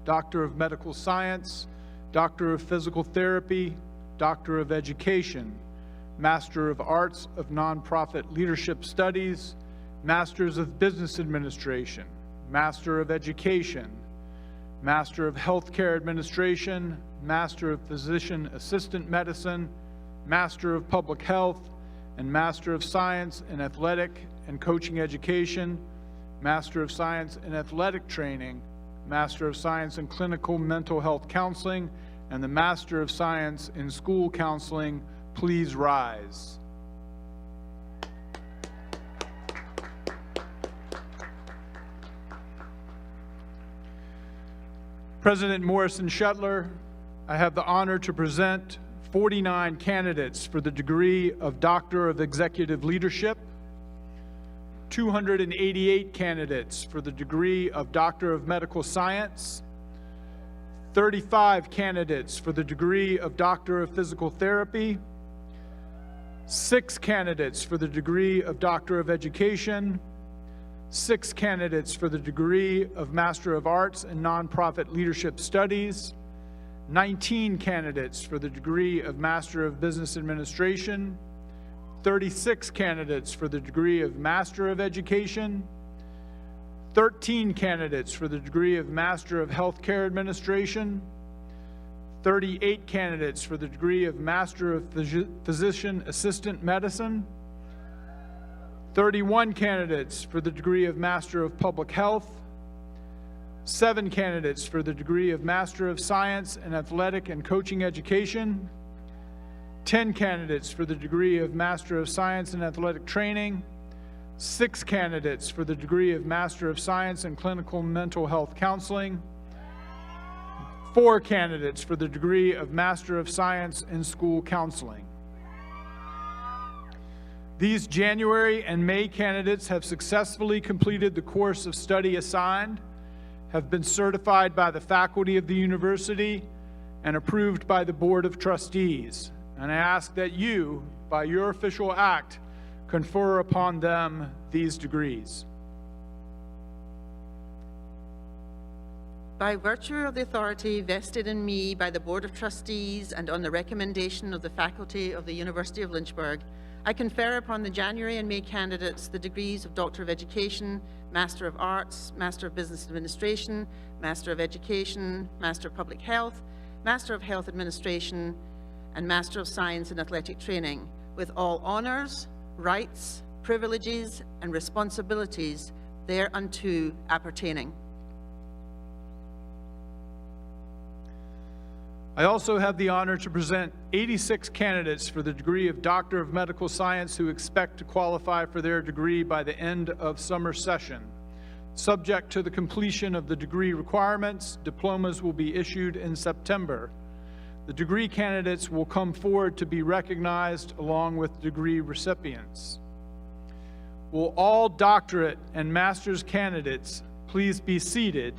S6: Doctor of Medical Science, Doctor of Physical Therapy, Doctor of Education, Master of Arts of Nonprofit Leadership Studies, Masters of Business Administration, Master of Education, Master of Healthcare Administration, Master of Physician Assistant Medicine, Master of Public Health, and Master of Science in Athletic and Coaching Education, Master of Science in Athletic Training, Master of Science in Clinical Mental Health Counseling, and the Master of Science in School Counseling, please rise. President Morrison Shetler, I have the honor to present 49 candidates for the degree of Doctor of Executive Leadership, 288 candidates for the degree of Doctor of Medical Science, 35 candidates for the degree of Doctor of Physical Therapy, 6 candidates for the degree of Doctor of Education, 6 candidates for the degree of Master of Arts in Nonprofit Leadership Studies, 19 candidates for the degree of Master of Business Administration, 36 candidates for the degree of Master of Education, 13 candidates for the degree of Master of Healthcare Administration, 38 candidates for the degree of Master of Physician Assistant Medicine, 31 candidates for the degree of Master of Public Health, 7 candidates for the degree of Master of Science in Athletic and Coaching Education, 10 candidates for the degree of Master of Science in Athletic Training, 6 candidates for the degree of Master of Science in Clinical Mental Health Counseling, 4 candidates for the degree of Master of Science in School Counseling. These January and May candidates have successfully completed the course of study assigned, have been certified by the faculty of the university, and approved by the Board of Trustees. And I ask that you, by your official act, confer upon them these degrees.
S5: By virtue of the authority vested in me by the Board of Trustees and on the recommendation of the faculty of the University of Lynchburg, I confer upon the January and May candidates the degrees of Doctor of Education, Master of Arts, Master of Business Administration, Master of Education, Master of Public Health, Master of Health Administration, and Master of Science in Athletic Training, with all honors, rights, privileges, and responsibilities thereunto appertaining.
S6: I also have the honor to present 86 candidates for the degree of Doctor of Medical Science who expect to qualify for their degree by the end of summer session. Subject to the completion of the degree requirements, diplomas will be issued in September. The degree candidates will come forward to be recognized along with degree recipients. Will all doctorate and master's candidates please be seated,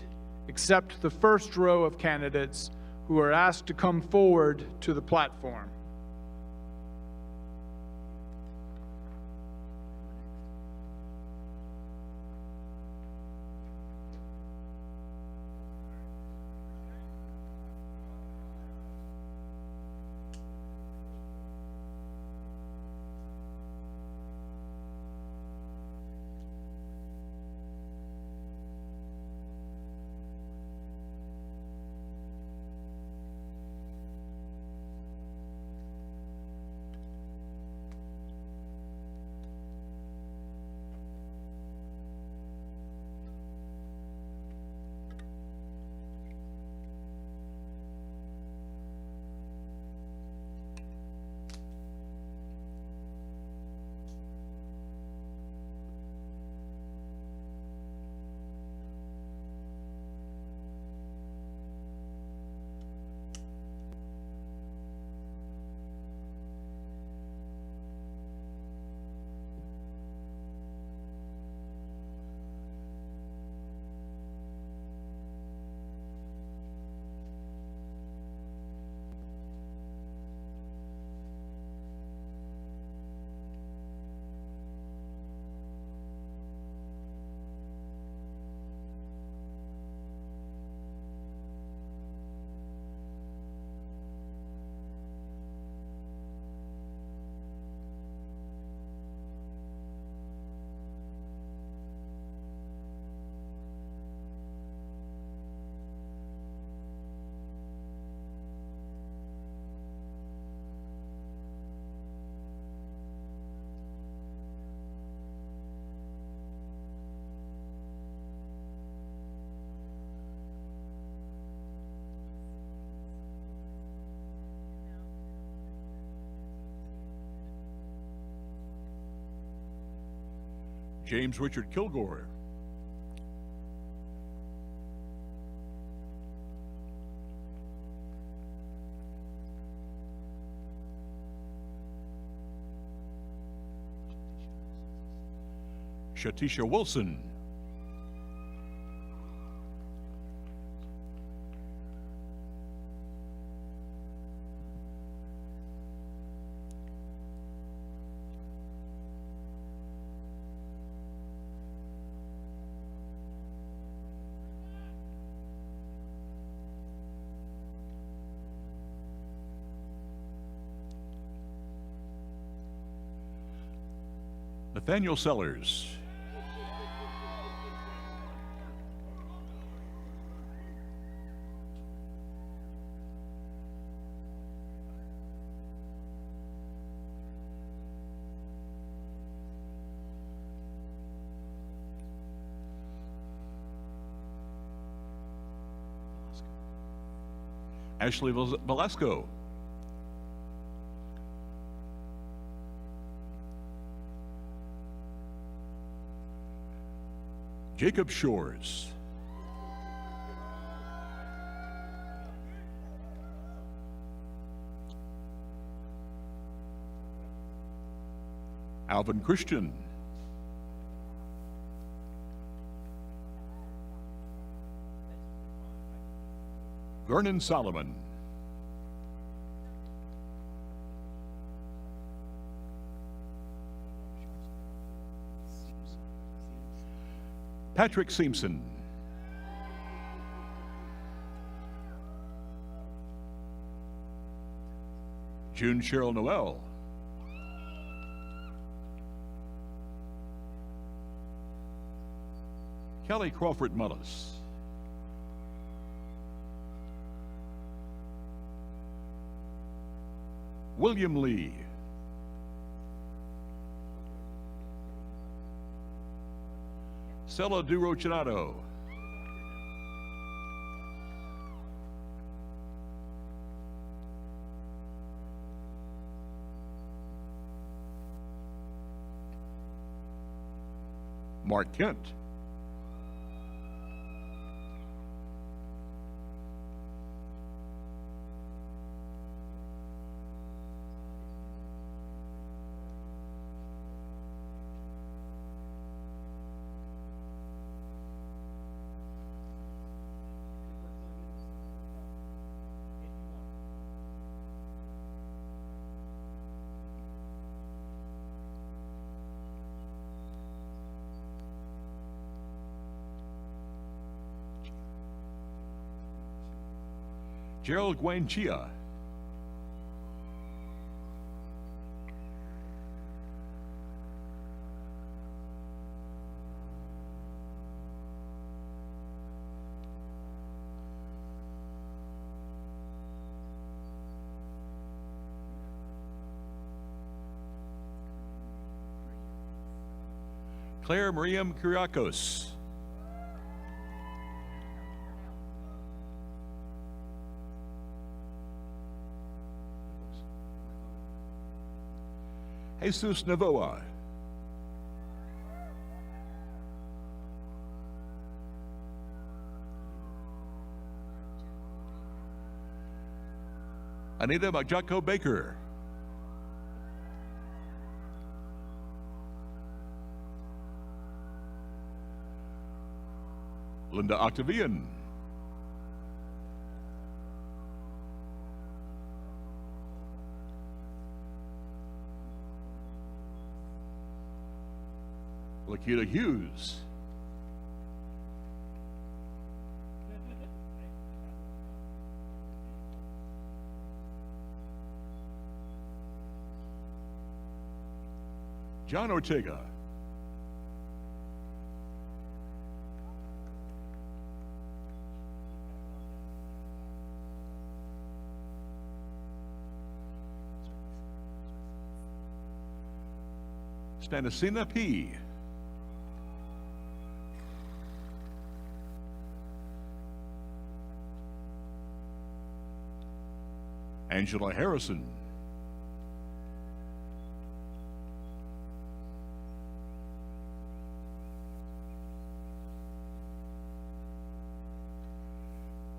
S6: except the first row of candidates who are asked to come forward to the platform.
S8: James Richard Kilgore. Shatisha Wilson. Nathaniel Sellers. Ashley Velasco. Jacob Shores. Alvin Christian. Vernon Solomon. Patrick Simpson. June Cheryl Noel. Kelly Crawford Mullis. William Lee. Stella Durochinato. Mark Kent. Gerald Guanchia. Claire Miriam Kyriakos. Jesus Navoa. Anita Majako Baker. Linda Octavian. Lakita Hughes. John Ortega. Stanisina P. Angela Harrison.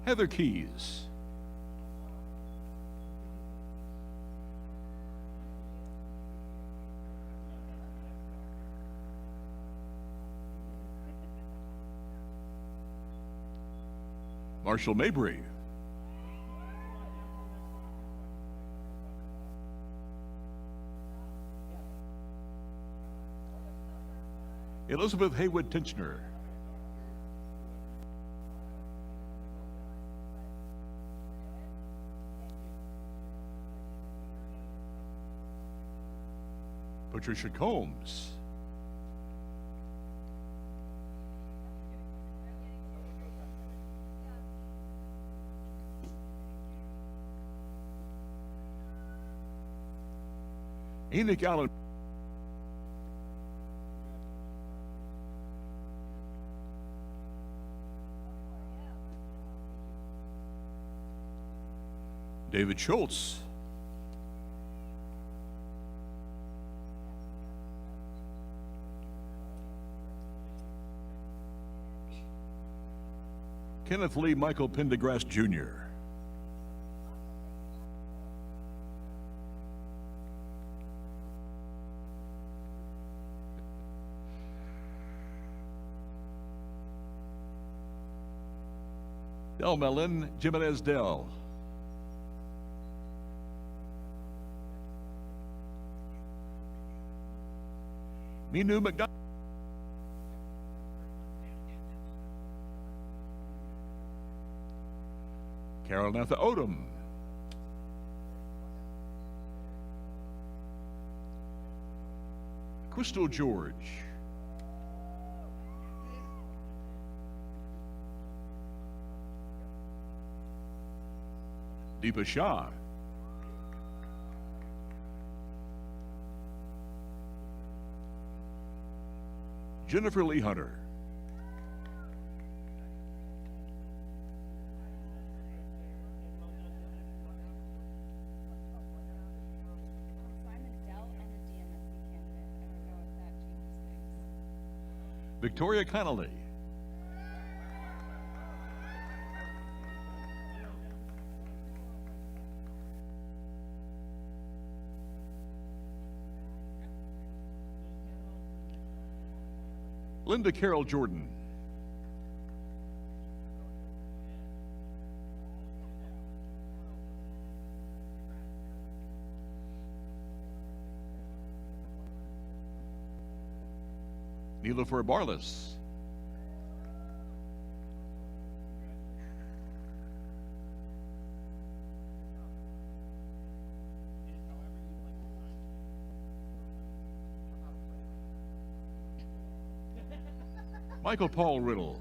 S8: Heather Keys. Marshall Mabry. Elizabeth Haywood Tinchner. Patricia Combs. Enoch Allen. David Schultz. Kenneth Lee Michael Pendergrass Jr. Del Mellon Jimenez Del. Minu McDonald. Carol Natha Odom. Crystal George. Deepa Shah. Jennifer Lee Hunter. Victoria Connolly. Linda Carroll Jordan. Nilofer Barlis. Michael Paul Riddle.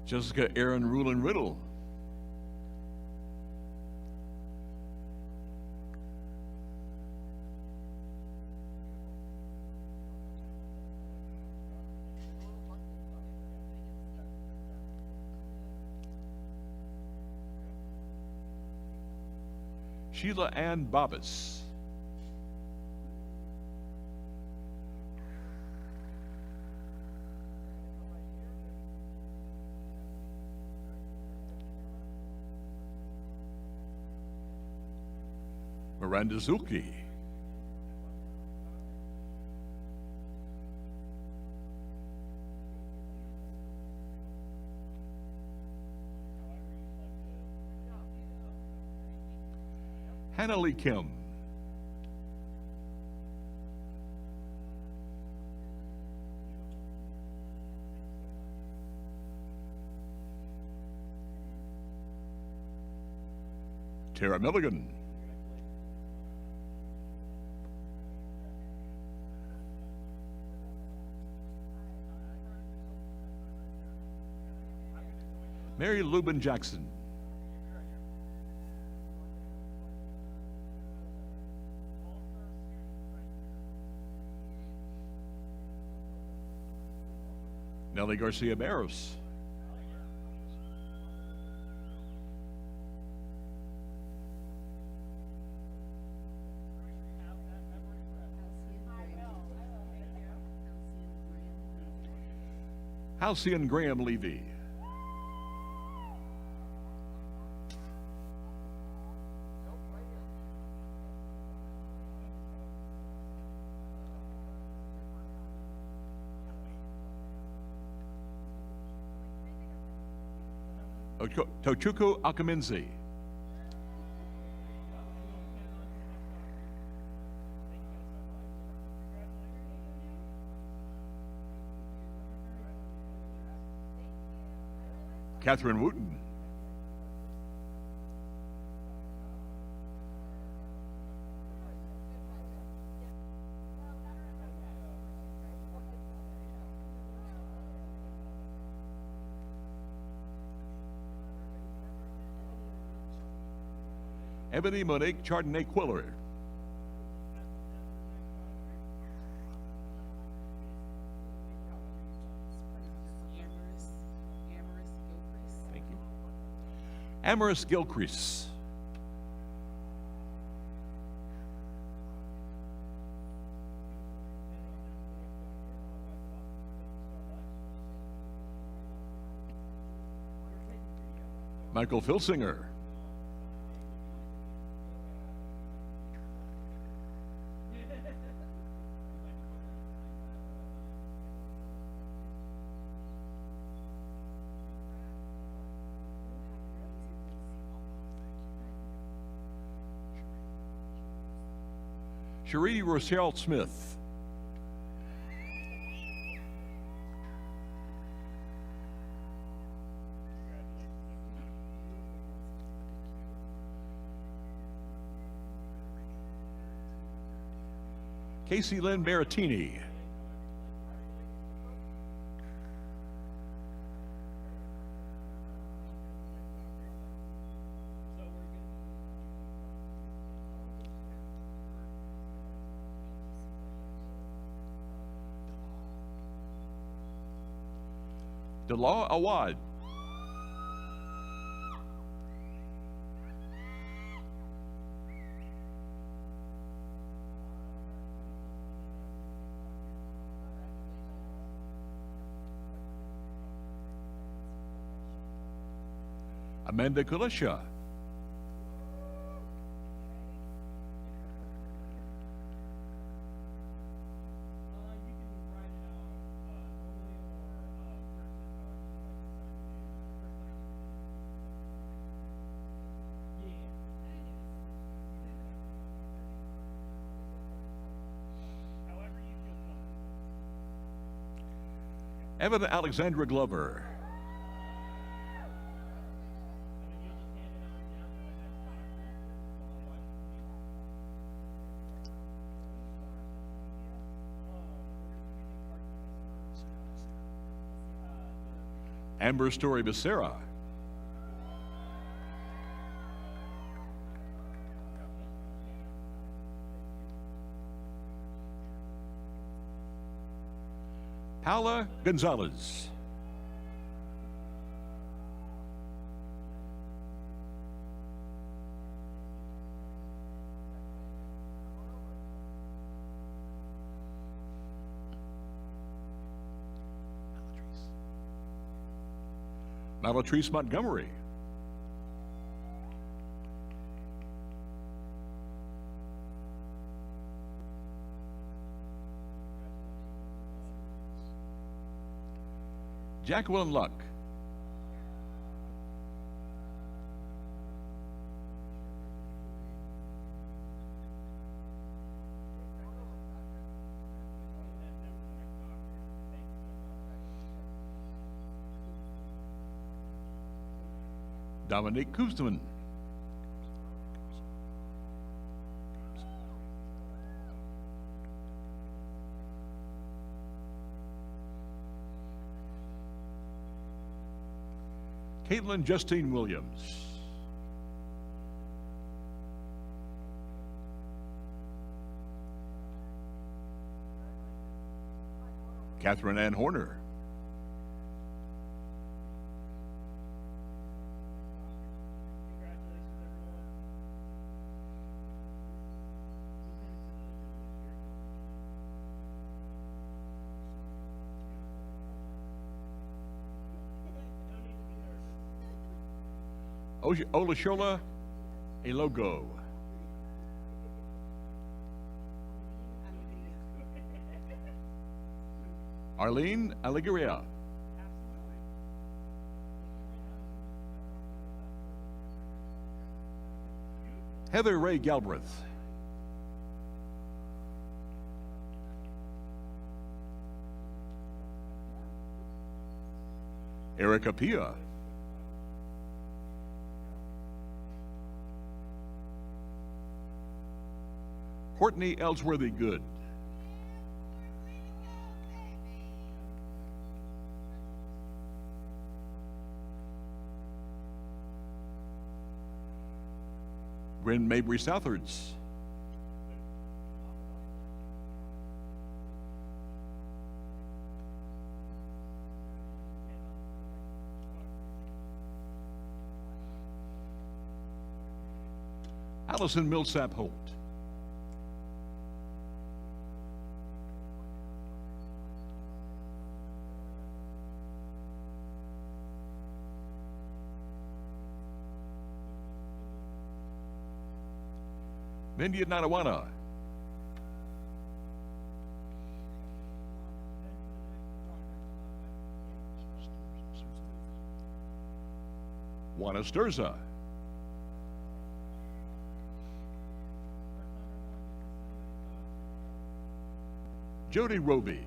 S8: Jessica Aaron Rulin Riddle. Sheila Ann Bobbis. Miranda Zulke. Hannah Lee Kim. Tara Milligan. Mary Lubin Jackson. Nelly Garcia Barros. Halcyon Graham Levy. Tochuko Akaminzi. Catherine Wooten. Ebony Monique Chardonnay Quiller. Thank you. Amaris Gilcrease. Michael Filsinger. Cherie Rochelle Smith. Casey Lynn Maritini. Delaw Awad. Amanda Kulisha. Evan Alexandra Glover. Amber Story Becerra. Paula Gonzalez. Malatrice Montgomery. Jacqueline Luck. Dominique Kuzman. Caitlin Justine Williams. Catherine Ann Horner. Olashola Elogo. Arlene Alighiera. Heather Ray Galbraith. Erica Pia. Courtney Ellsworthy Good. Bryn Mabry Southards. Allison Millsap Holt. Mindy Nanawana. Juana Sturza. Jody Roby.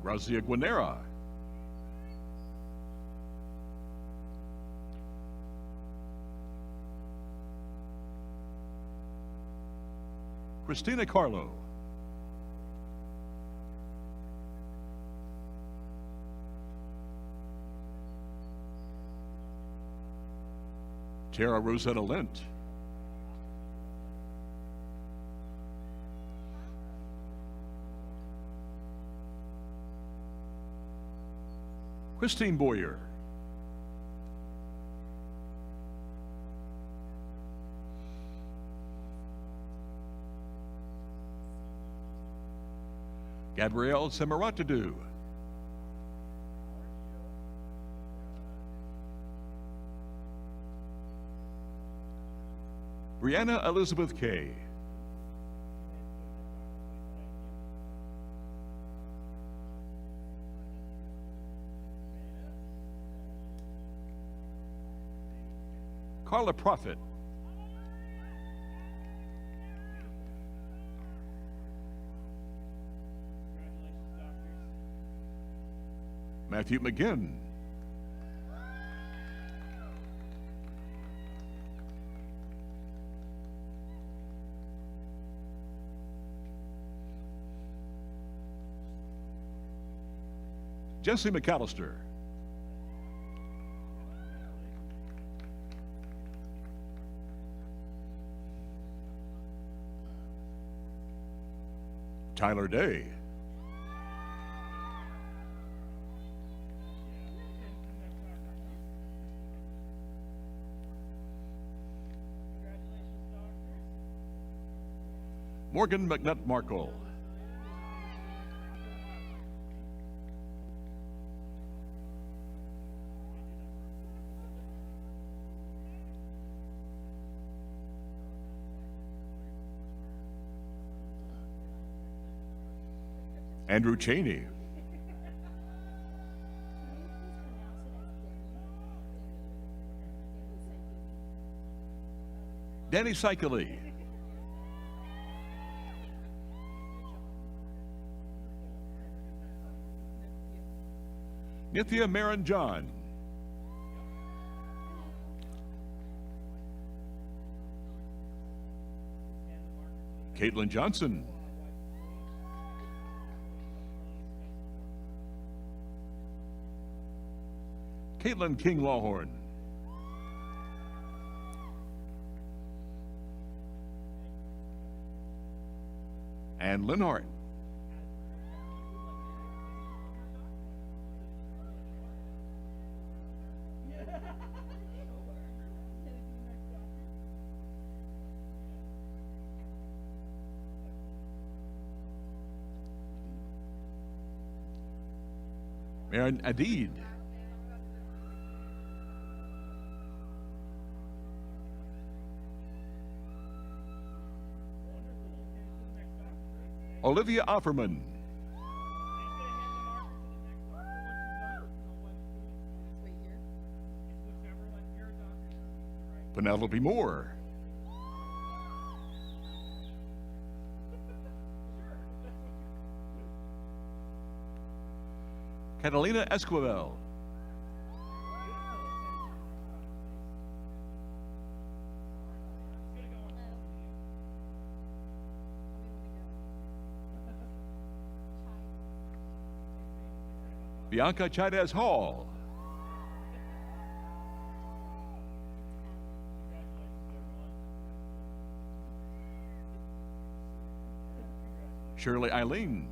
S8: Grazia Guanera. Christina Carlo. Tara Rosetta Lent. Christine Boyer. Gabrielle Semaratadou. Brianna Elizabeth Kay. Carla Prophet. Matthew McGinn. Jesse McAllister. Tyler Day. Morgan McNutt Markle. Andrew Cheney. Danny Cycli. Nithya Marin John. Caitlin Johnson. Caitlin King Lawhorn. Ann Linhart. Marin Adid. Olivia Offerman. Penelope Moore. Catalina Esquivel. Bianca Chaidez Hall. Shirley Eileen.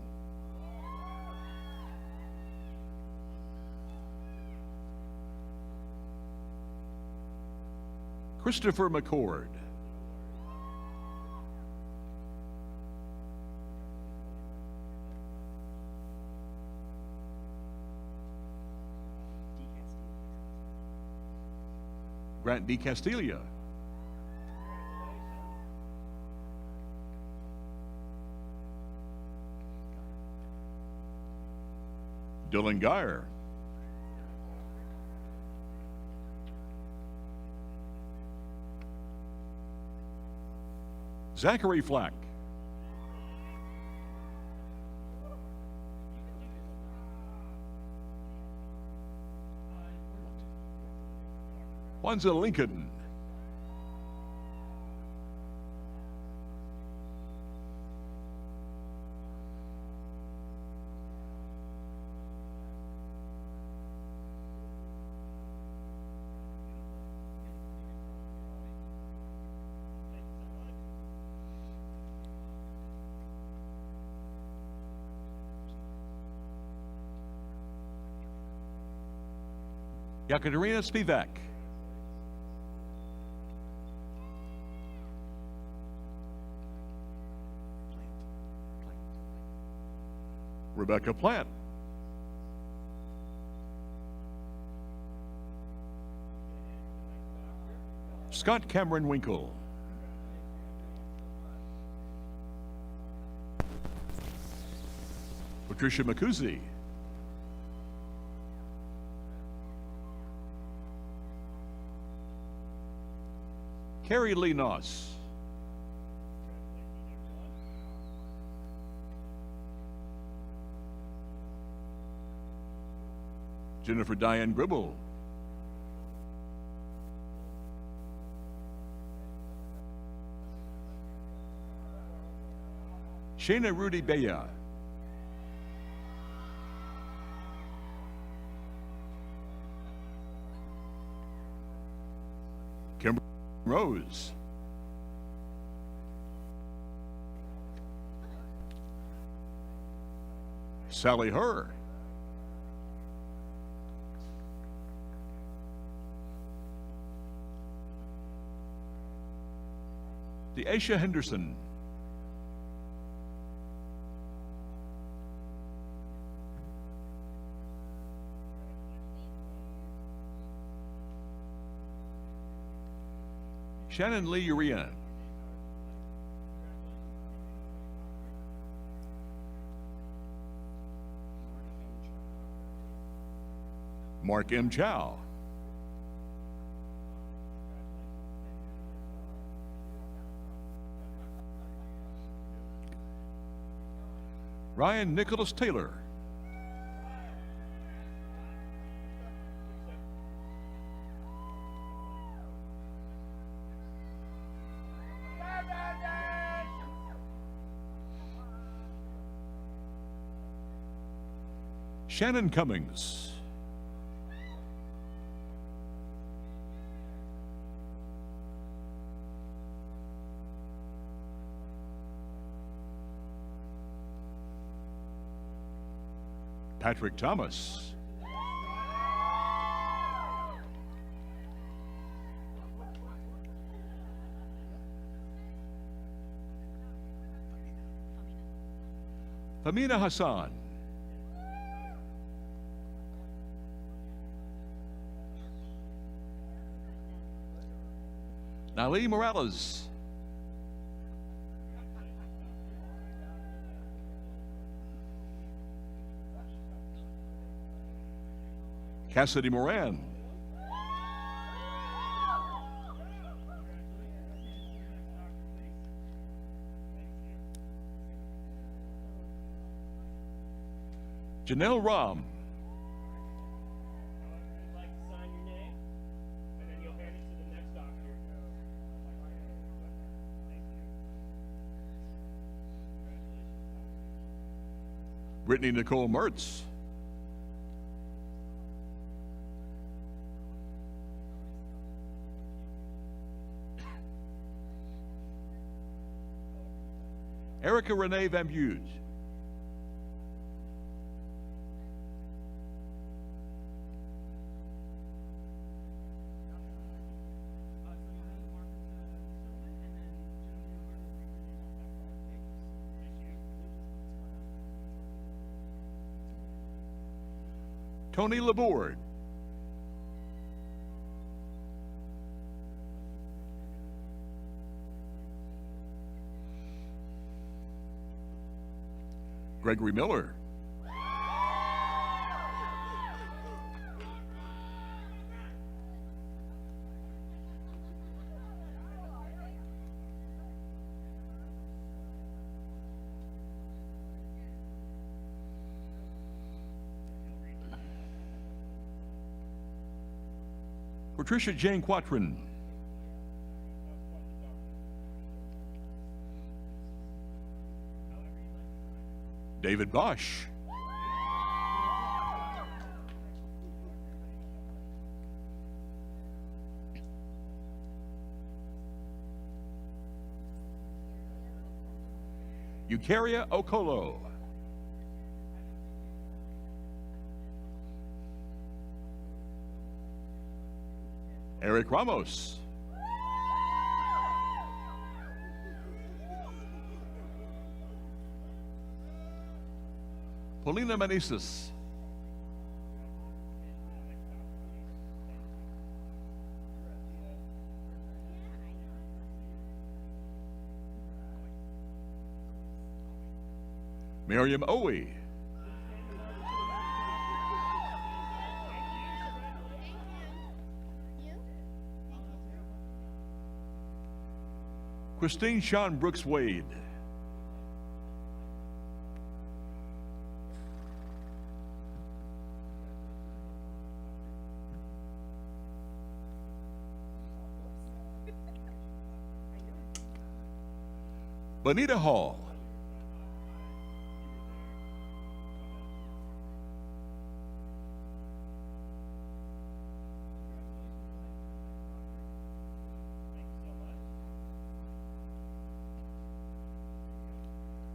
S8: Christopher McCord. Grant D. Castilla. Dylan Geyer. Zachary Flack. Wanza Lincoln. Yekaterina Spivak. Rebecca Plant. Scott Cameron Winkle. Patricia Makuzi. Carrie Lee Noss. Jennifer Diane Gribble. Shayna Rudy Beya. Kimberly Rose. Sally Herr. Deasia Henderson. Shannon Lee Urian. Mark M. Chow. Ryan Nicholas Taylor. Shannon Cummings. Patrick Thomas. Famina Hassan. Nali Morales. Cassidy Moran. Janelle Ram. Brittany Nicole Mertz. Erica Renee Van Buge. Tony Laborde. Gregory Miller. Patricia Jane Quatrin. David Bosch. Eukarya Okolo. Eric Ramos. Paulina Meneses. Miriam Owe. Christine Sean Brooks Wade. Bonita Hall.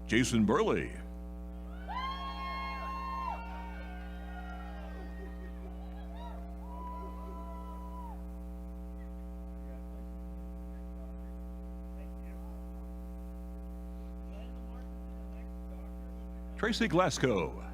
S8: Jason Burley. Tracy Glasgow.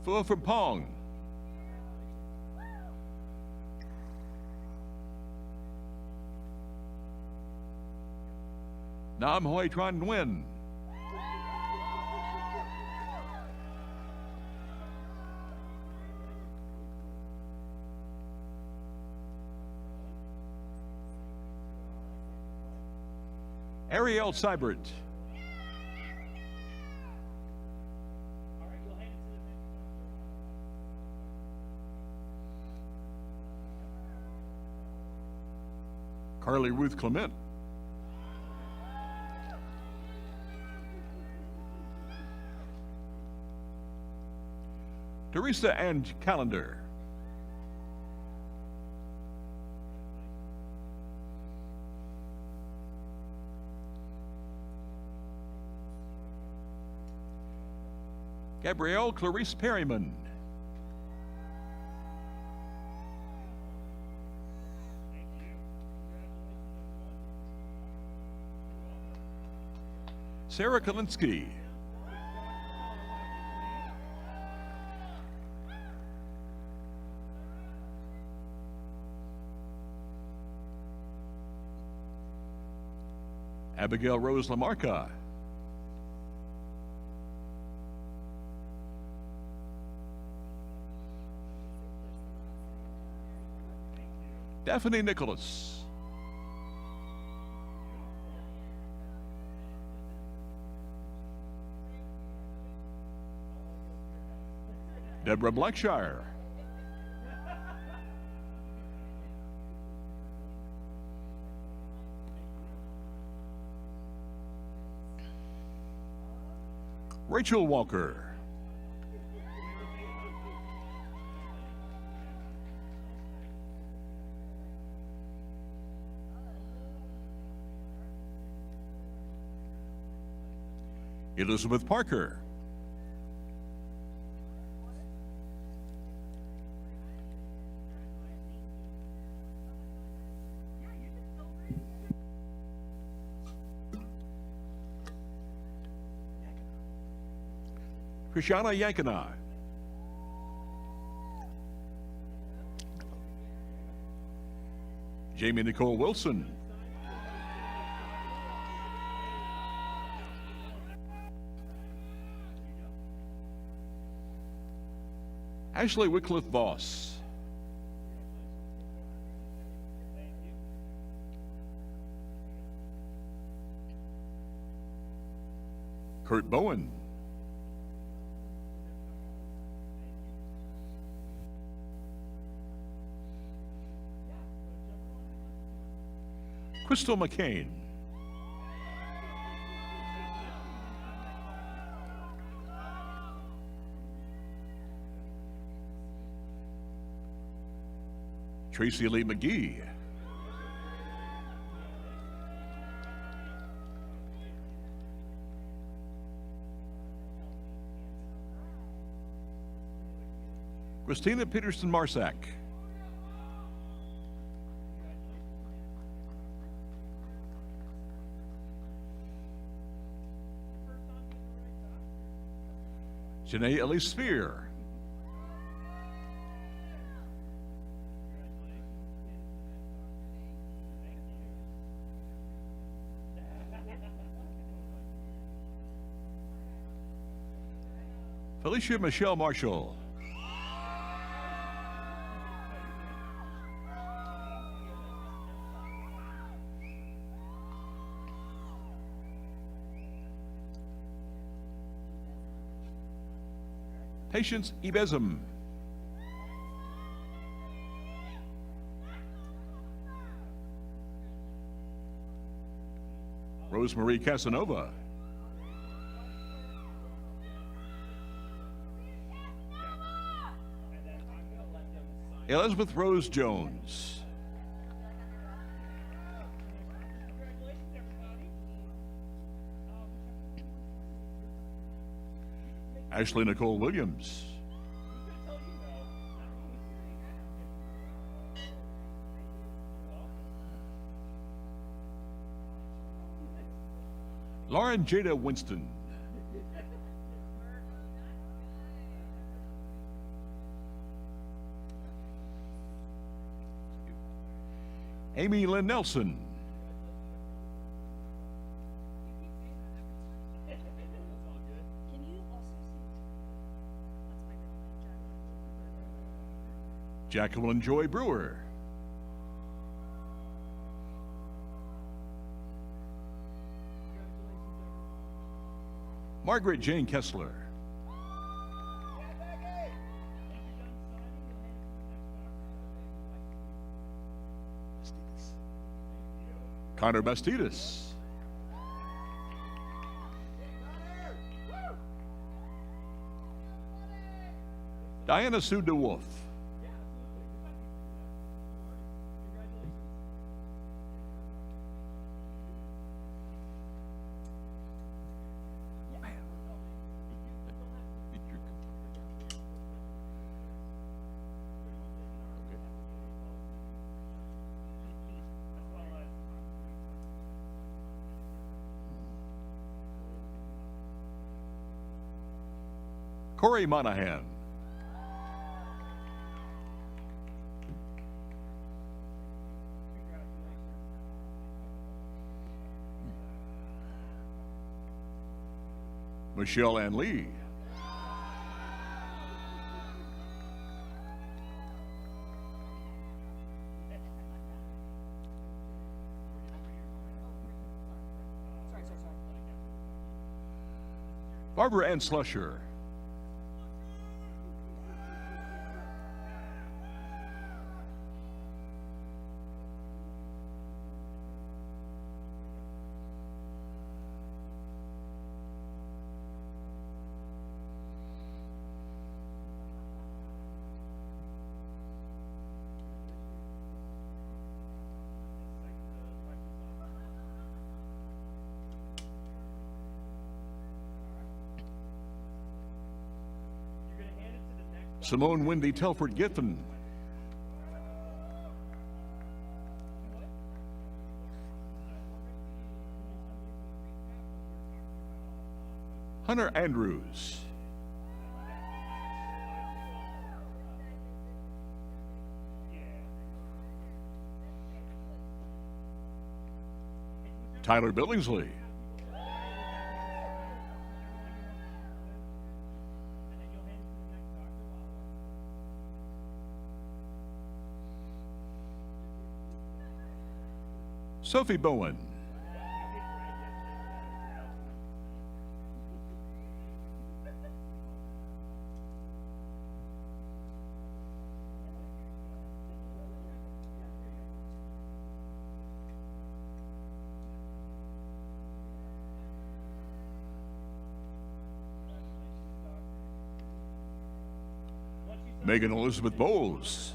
S8: Afua from Pong. Nam Hoi Tran Nguyen. Ariel Seibert. Carly Ruth Clement. Teresa Ann Callender. Gabrielle Clarice Perryman. Sarah Kalinsky. Abigail Rose Lamarca. Daphne Nicholas. Deborah Blackshire. Rachel Walker. Elizabeth Parker. Krishana Yankana. Jamie Nicole Wilson. Ashley Wycliffe Voss. Kurt Bowen. Crystal McCain. Tracy Lee McGee. Christina Peterson Marsack. Janae Ellie Spear. Felicia Michelle Marshall. Patience Ebezem. Rosemarie Casanova. Elizabeth Rose Jones. Ashley Nicole Williams. Lauren Jada Winston. Amy Lynn Nelson. Jacqueline Joy Brewer. Margaret Jane Kessler. Connor Bastidas. Diana Sue DeWolf. Corey Monahan. Michelle Ann Lee. Barbara Ann Slusher. Simone Wendy Telford Giffen. Hunter Andrews. Tyler Billingsley. Sophie Bowen. Megan Elizabeth Bowles.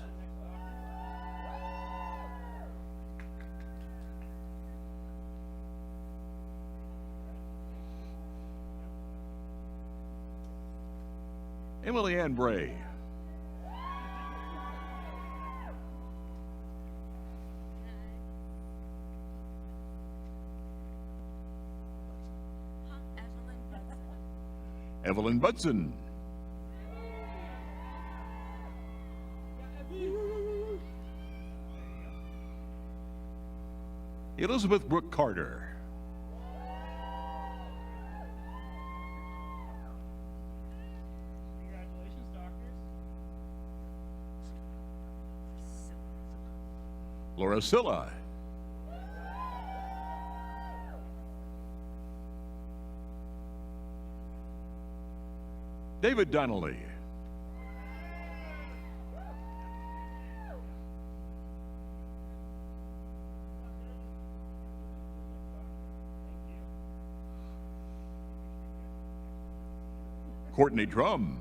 S8: Emily Ann Bray. Evelyn Budson. Elizabeth Brooke Carter.
S6: Congratulations, doctors.
S8: Laura Silla. David Donnelly. Courtney Drum.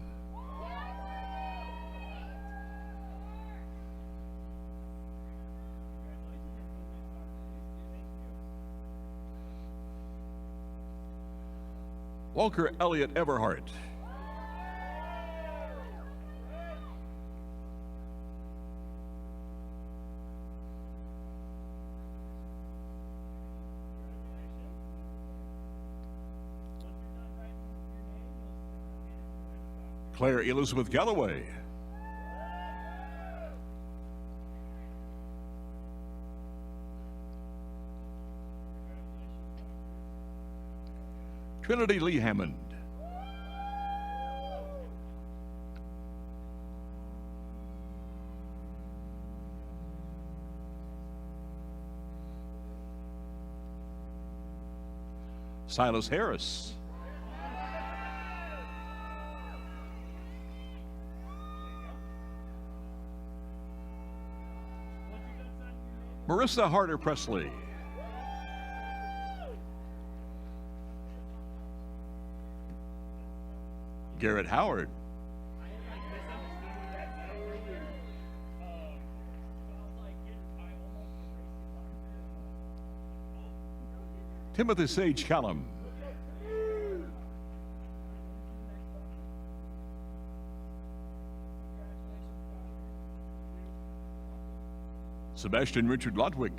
S8: Walker Elliott Everhart. Claire Elizabeth Galloway. Trinity Lee Hammond. Silas Harris. Marissa Harder Presley. Garrett Howard. Timothy Sage Callum. Sebastian Richard Lodwick.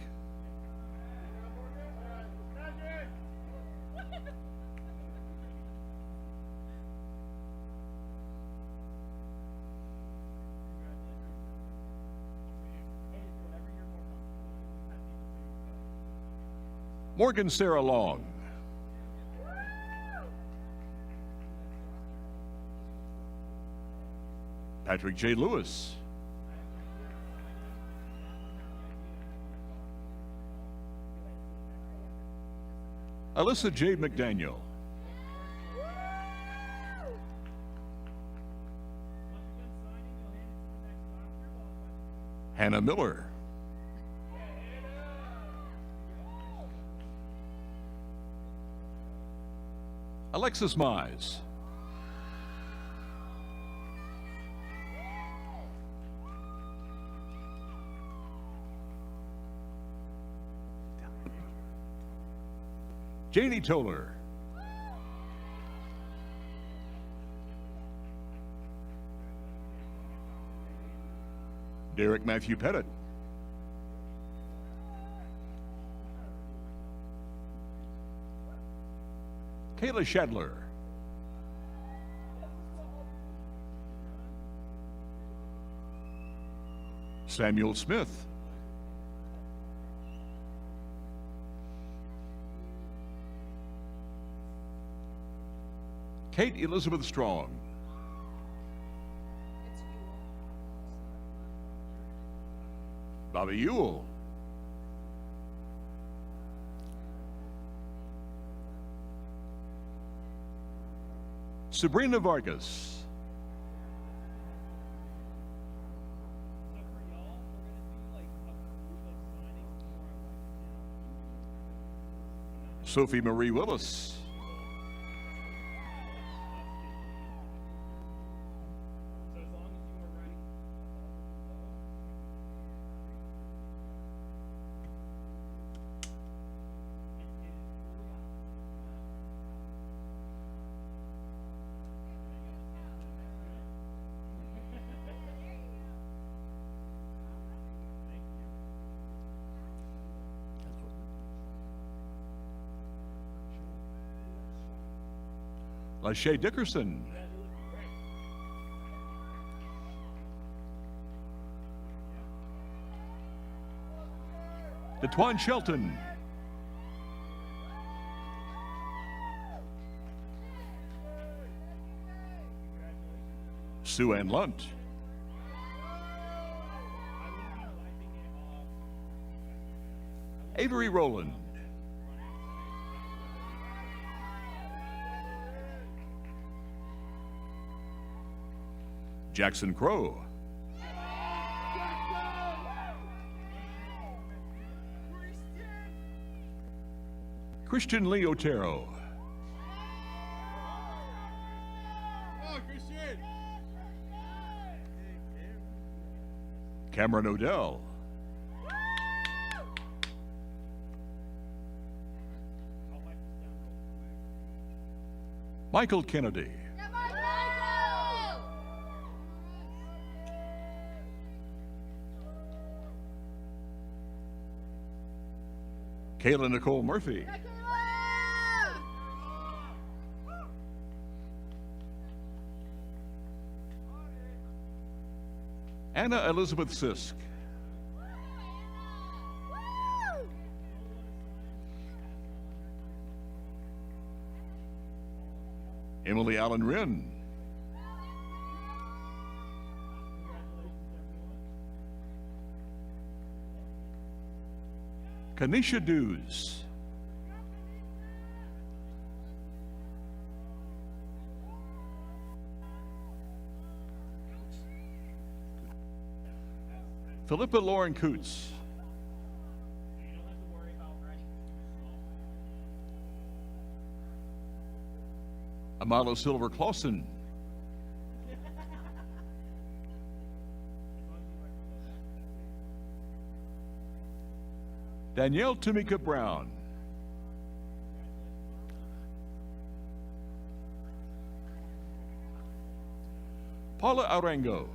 S8: Morgan Sarah Long. Patrick J. Lewis. Alyssa J. McDaniel. Hannah Miller. Alexis Mize. Janie Toller. Derek Matthew Pettit. Kayla Shadler. Samuel Smith. Kate Elizabeth Strong. Bobby Ewell. Sabrina Vargas. Sophie Marie Willis. Lachey Dickerson. DeTwan Shelton. Sue Ann Lunt. Avery Rowland. Jackson Crow. Christian Lee Otero. Cameron Odell. Michael Kennedy. Kayla Nicole Murphy. Anna Elizabeth Sisk. Emily Allen Wren. Kanisha Dews. Philippa Lauren Coots. Amalo Silver Clausen. Danielle Tamika Brown. Paula Arango.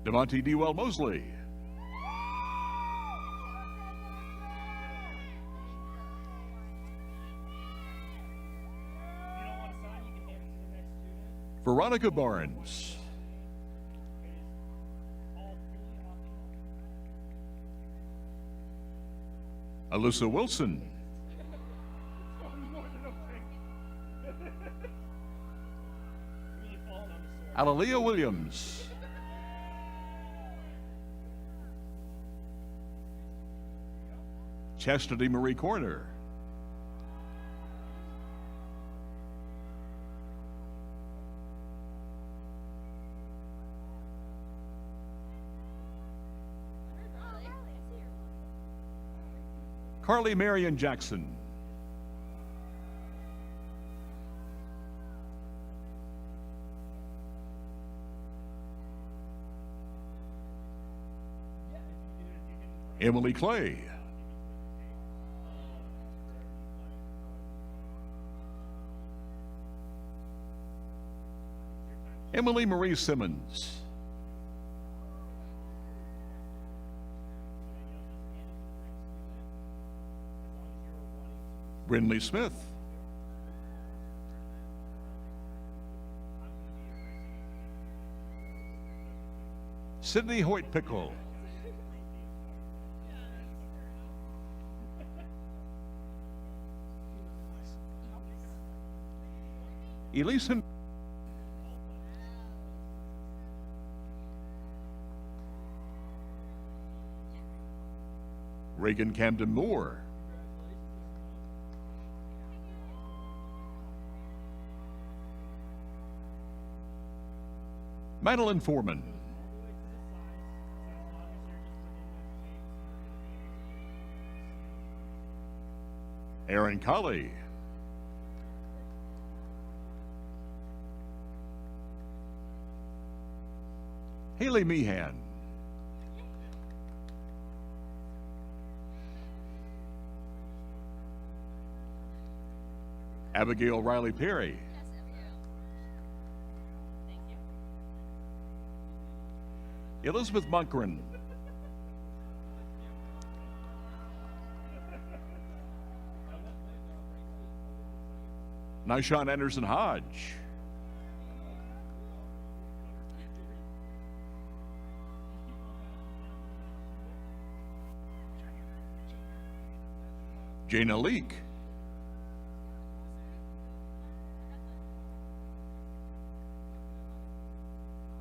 S8: Devontae Dewell Mosley. Veronica Barnes. Alyssa Wilson. Alalia Williams. Chastity Marie Corner. Carly Marion Jackson. Emily Clay. Emily Marie Simmons. Brinley Smith. Sydney Hoyt Pickle. Elise. Reagan Camden Moore. Madeline Foreman. Aaron Colley. Haley Meehan. Abigail Riley Perry. Elizabeth Bunkren. Nyshawn Anderson Hodge. Jana Leek.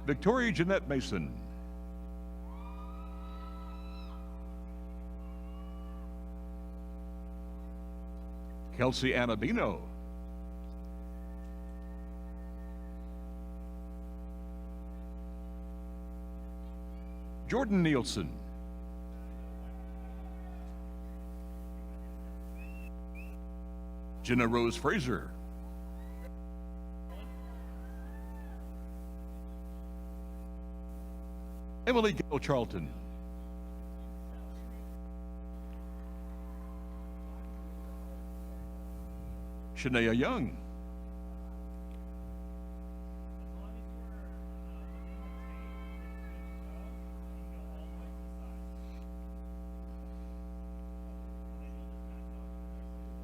S8: Victoria Jeanette Mason. Kelsey Anabino. Jordan Nielsen. Jenna Rose Fraser. Emily Gail Charlton. Shania Young.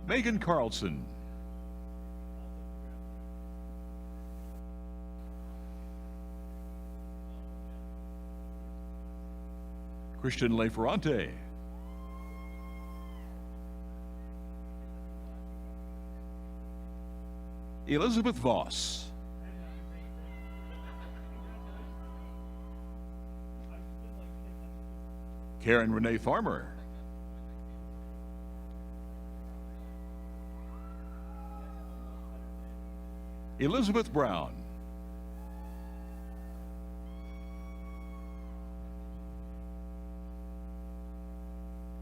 S8: Megan Carlson. Christian Leferrante. Elizabeth Voss. Karen Renee Farmer. Elizabeth Brown.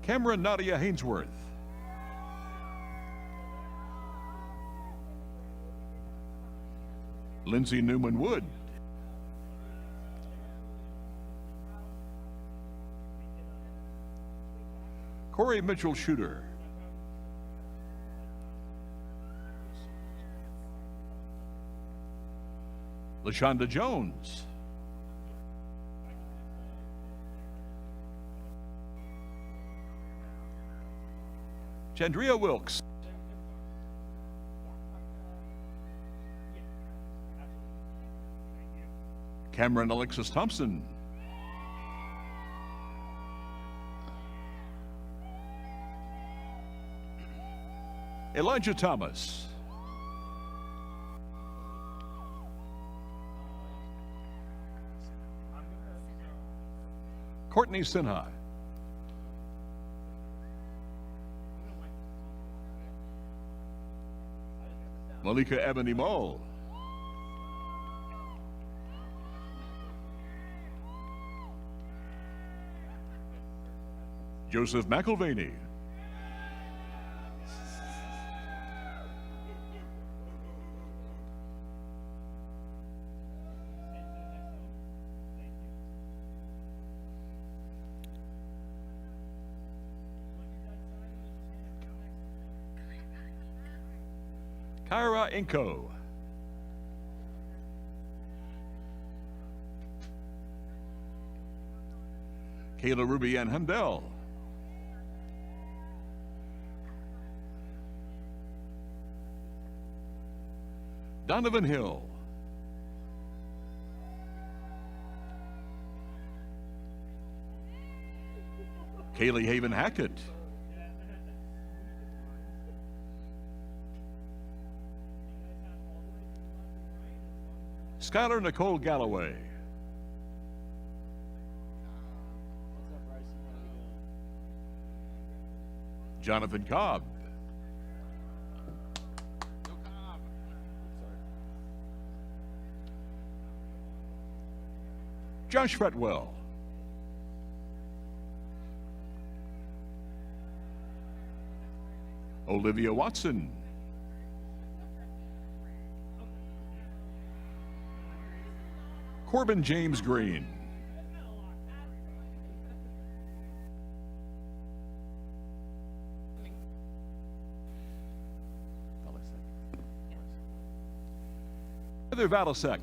S8: Cameron Nadia Hainsworth. Lindsay Newman Wood. Corey Mitchell Shooter. LaShonda Jones. Chandria Wilkes. Cameron Alexis Thompson. Elijah Thomas. Courtney Sinha. Malika Ebony Mole. Joseph McElvaney. Kyra Inko. Kayla Ruby Ann Handel. Donovan Hill. Kaylee Haven Hackett. Skylar Nicole Galloway. Jonathan Cobb. Josh Fretwell. Olivia Watson. Corbin James Green. Heather Valasek.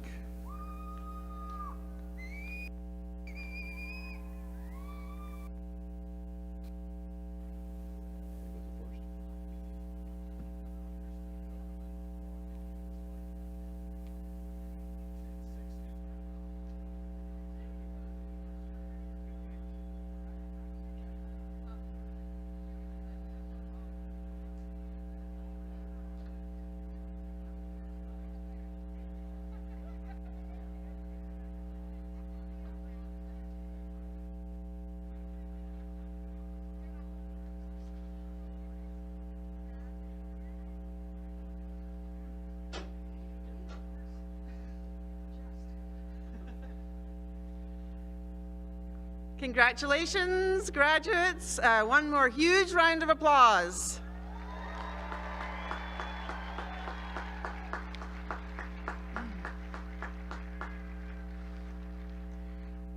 S5: Congratulations, graduates. One more huge round of applause.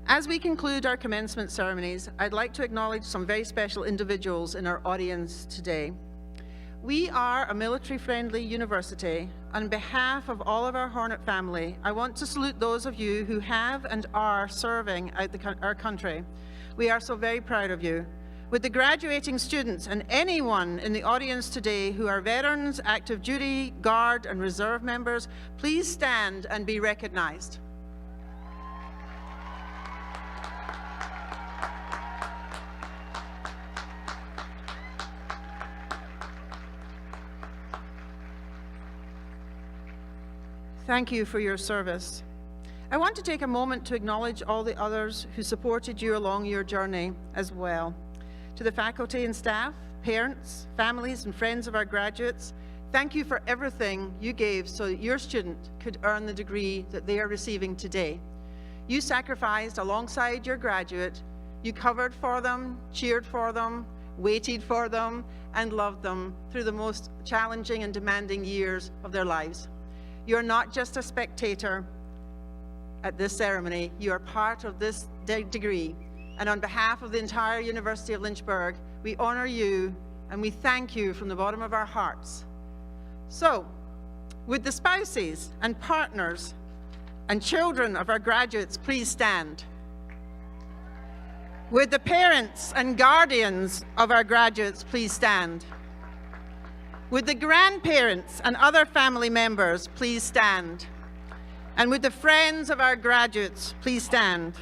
S5: As we conclude our commencement ceremonies, I'd like to acknowledge some very special individuals in our audience today. We are a military-friendly university. On behalf of all of our Hornet family, I want to salute those of you who have and are serving out our country. We are so very proud of you. With the graduating students and anyone in the audience today who are veterans, active duty, Guard, and Reserve members, please stand and be recognized. Thank you for your service. I want to take a moment to acknowledge all the others who supported you along your journey as well. To the faculty and staff, parents, families, and friends of our graduates, thank you for everything you gave so that your student could earn the degree that they are receiving today. You sacrificed alongside your graduate. You covered for them, cheered for them, waited for them, and loved them through the most challenging and demanding years of their lives. You're not just a spectator at this ceremony, you are part of this degree. And on behalf of the entire University of Lynchburg, we honor you and we thank you from the bottom of our hearts. So, would the spouses and partners and children of our graduates please stand? Would the parents and guardians of our graduates please stand? Would the grandparents and other family members please stand? And would the friends of our graduates please stand?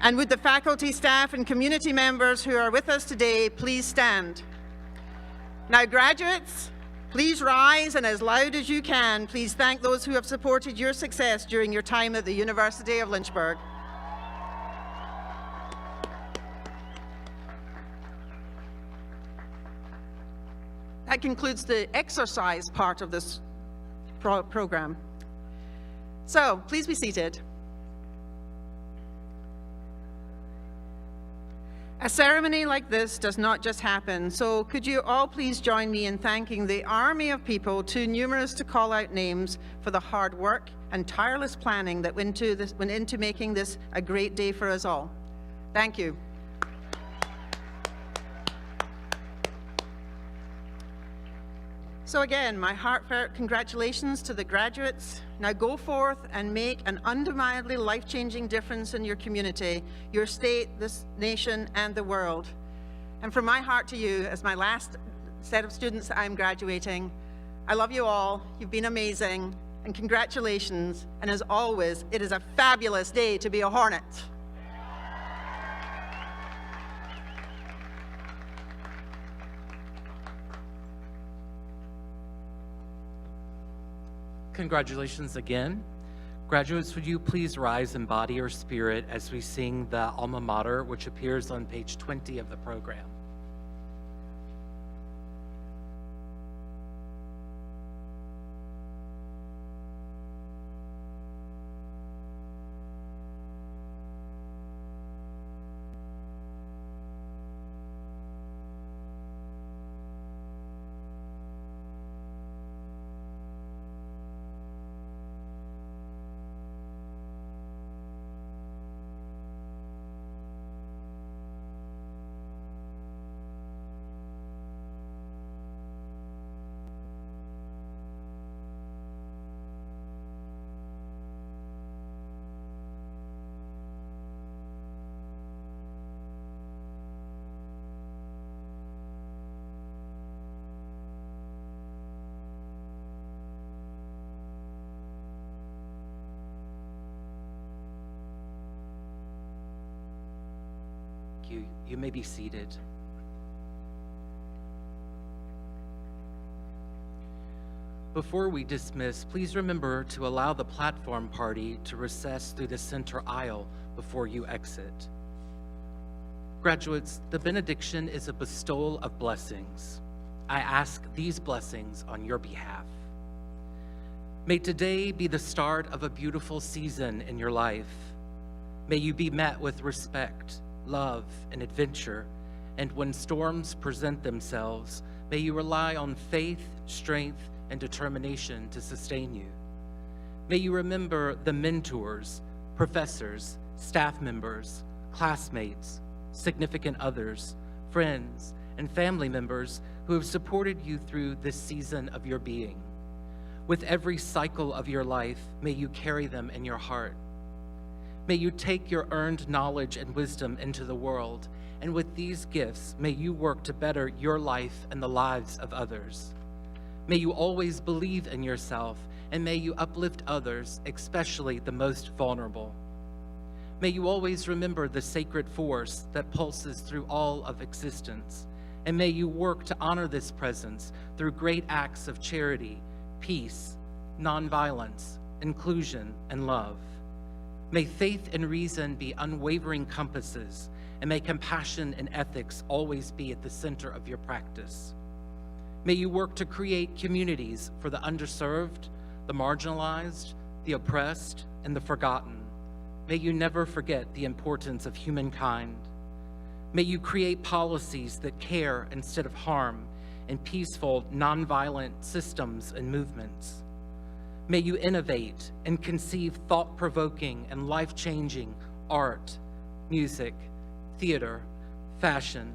S5: And would the faculty, staff, and community members who are with us today please stand? Now, graduates, please rise, and as loud as you can, please thank those who have supported your success during your time at the University of Lynchburg. That concludes the exercise part of this program. So, please be seated. A ceremony like this does not just happen, so could you all please join me in thanking the army of people, too numerous to call out names, for the hard work and tireless planning that went into making this a great day for us all. Thank you. So again, my heartfelt congratulations to the graduates. Now go forth and make an undeniably life-changing difference in your community, your state, this nation, and the world. And from my heart to you, as my last set of students I'm graduating, I love you all. You've been amazing, and congratulations. And as always, it is a fabulous day to be a Hornet.
S2: Congratulations again. Graduates, would you please rise in body or spirit as we sing the alma mater, which appears on page 20 of the program. You may be seated. Before we dismiss, please remember to allow the platform party to recess through the center aisle before you exit. Graduates, the benediction is a bestowal of blessings. I ask these blessings on your behalf. May today be the start of a beautiful season in your life. May you be met with respect, love, and adventure, and when storms present themselves, may you rely on faith, strength, and determination to sustain you. May you remember the mentors, professors, staff members, classmates, significant others, friends, and family members who have supported you through this season of your being. With every cycle of your life, may you carry them in your heart. May you take your earned knowledge and wisdom into the world, and with these gifts, may you work to better your life and the lives of others. May you always believe in yourself, and may you uplift others, especially the most vulnerable. May you always remember the sacred force that pulses through all of existence, and may you work to honor this presence through great acts of charity, peace, nonviolence, inclusion, and love. May faith and reason be unwavering compasses, and may compassion and ethics always be at the center of your practice. May you work to create communities for the underserved, the marginalized, the oppressed, and the forgotten. May you never forget the importance of humankind. May you create policies that care instead of harm, and peaceful, nonviolent systems and movements. May you innovate and conceive thought-provoking and life-changing art, music, theater, fashion,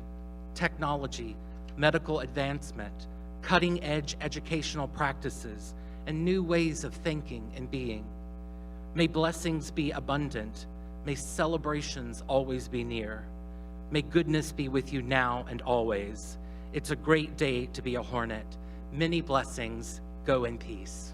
S2: technology, medical advancement, cutting-edge educational practices, and new ways of thinking and being. May blessings be abundant. May celebrations always be near. May goodness be with you now and always. It's a great day to be a Hornet. Many blessings. Go in peace.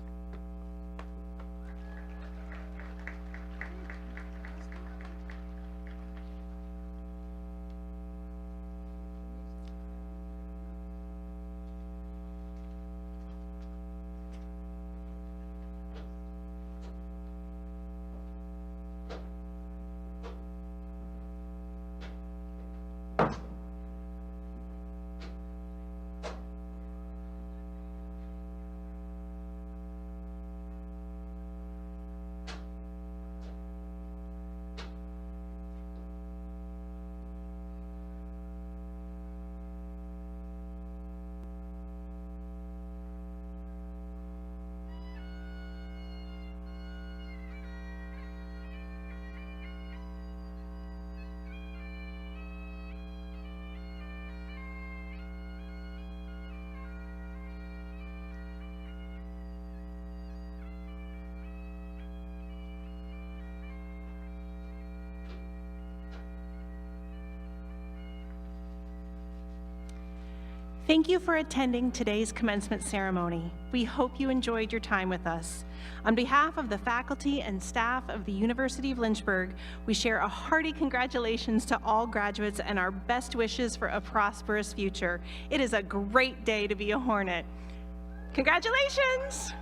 S1: Thank you for attending today's commencement ceremony. We hope you enjoyed your time with us. On behalf of the faculty and staff of the University of Lynchburg, we share a hearty congratulations to all graduates and our best wishes for a prosperous future. It is a great day to be a Hornet. Congratulations!